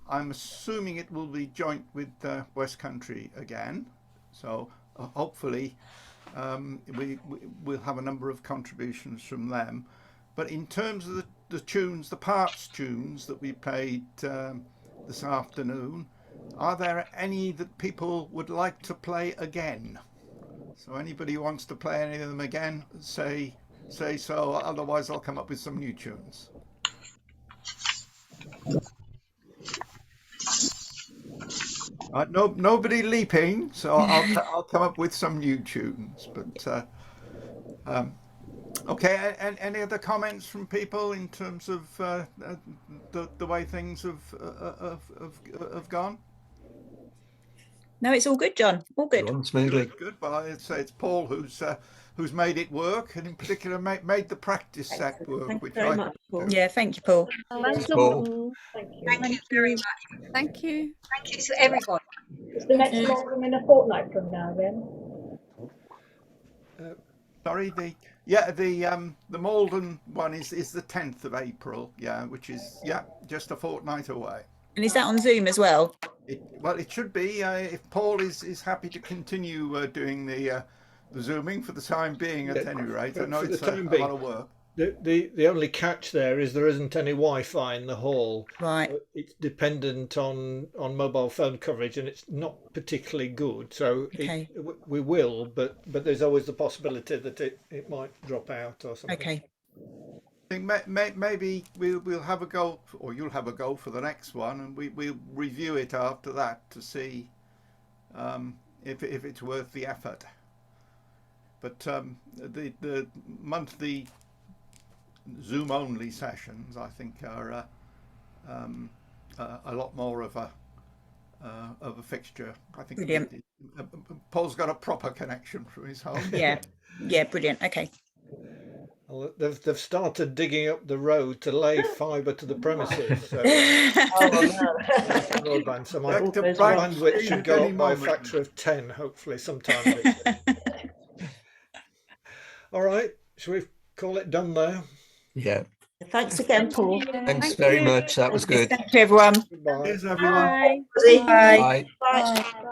E: I'm assuming it will be joint with West Country again. So hopefully we'll have a number of contributions from them. But in terms of the tunes, the parts tunes that we played this afternoon, are there any that people would like to play again? So anybody who wants to play any of them again, say so. Otherwise, I'll come up with some new tunes. Nobody leaping, so I'll come up with some new tunes. But okay, any other comments from people in terms of the way things have gone?
G: No, it's all good, John. All good.
E: Smoothly. Good. Well, I'd say it's Paul who's made it work, and in particular made the practice set work.
G: Thank
E: which
G: you very
E: I
G: much, Paul. Yeah, thank you, Paul.
J: Thanks,
E: Paul.
J: Thank you.
K: Thank you very much.
C: Thank you.
K: Thank you to everyone.
J: Is the next program in a fortnight from now then?
E: Sorry, the Malden one is the 10th of April, which is just a fortnight away.
G: And is that on Zoom as well?
E: It should be if Paul is happy to continue doing the Zooming for the time being, at any rate. I know it's a lot of work.
D: The only catch there is there isn't any Wi-Fi in the hall.
G: Right.
D: It's dependent on mobile phone coverage, and it's not particularly good. So
G: okay.
D: We will, but there's always the possibility that it might drop out or something.
G: Okay.
E: I think maybe we'll have a go, or you'll have a go for the next one, and we'll review it after that to see if it's worth the effort. But the monthly Zoom only sessions, I think, are a lot more of a fixture. I think.
G: Brilliant.
E: Paul's got a proper connection from his home.
G: Yeah, brilliant. Okay.
D: Well, they've started digging up the road to lay fibre to the premises. So, broadband. So my bandwidth should go up by a factor of 10, hopefully, sometime this year. All right, shall we call it done there?
L: Yeah.
G: Thanks again, Paul.
L: Thanks very much. That was good.
G: Thank you, everyone.
D: Goodbye.
E: Cheers, everyone.
G: Bye.
L: Bye.
G: Bye.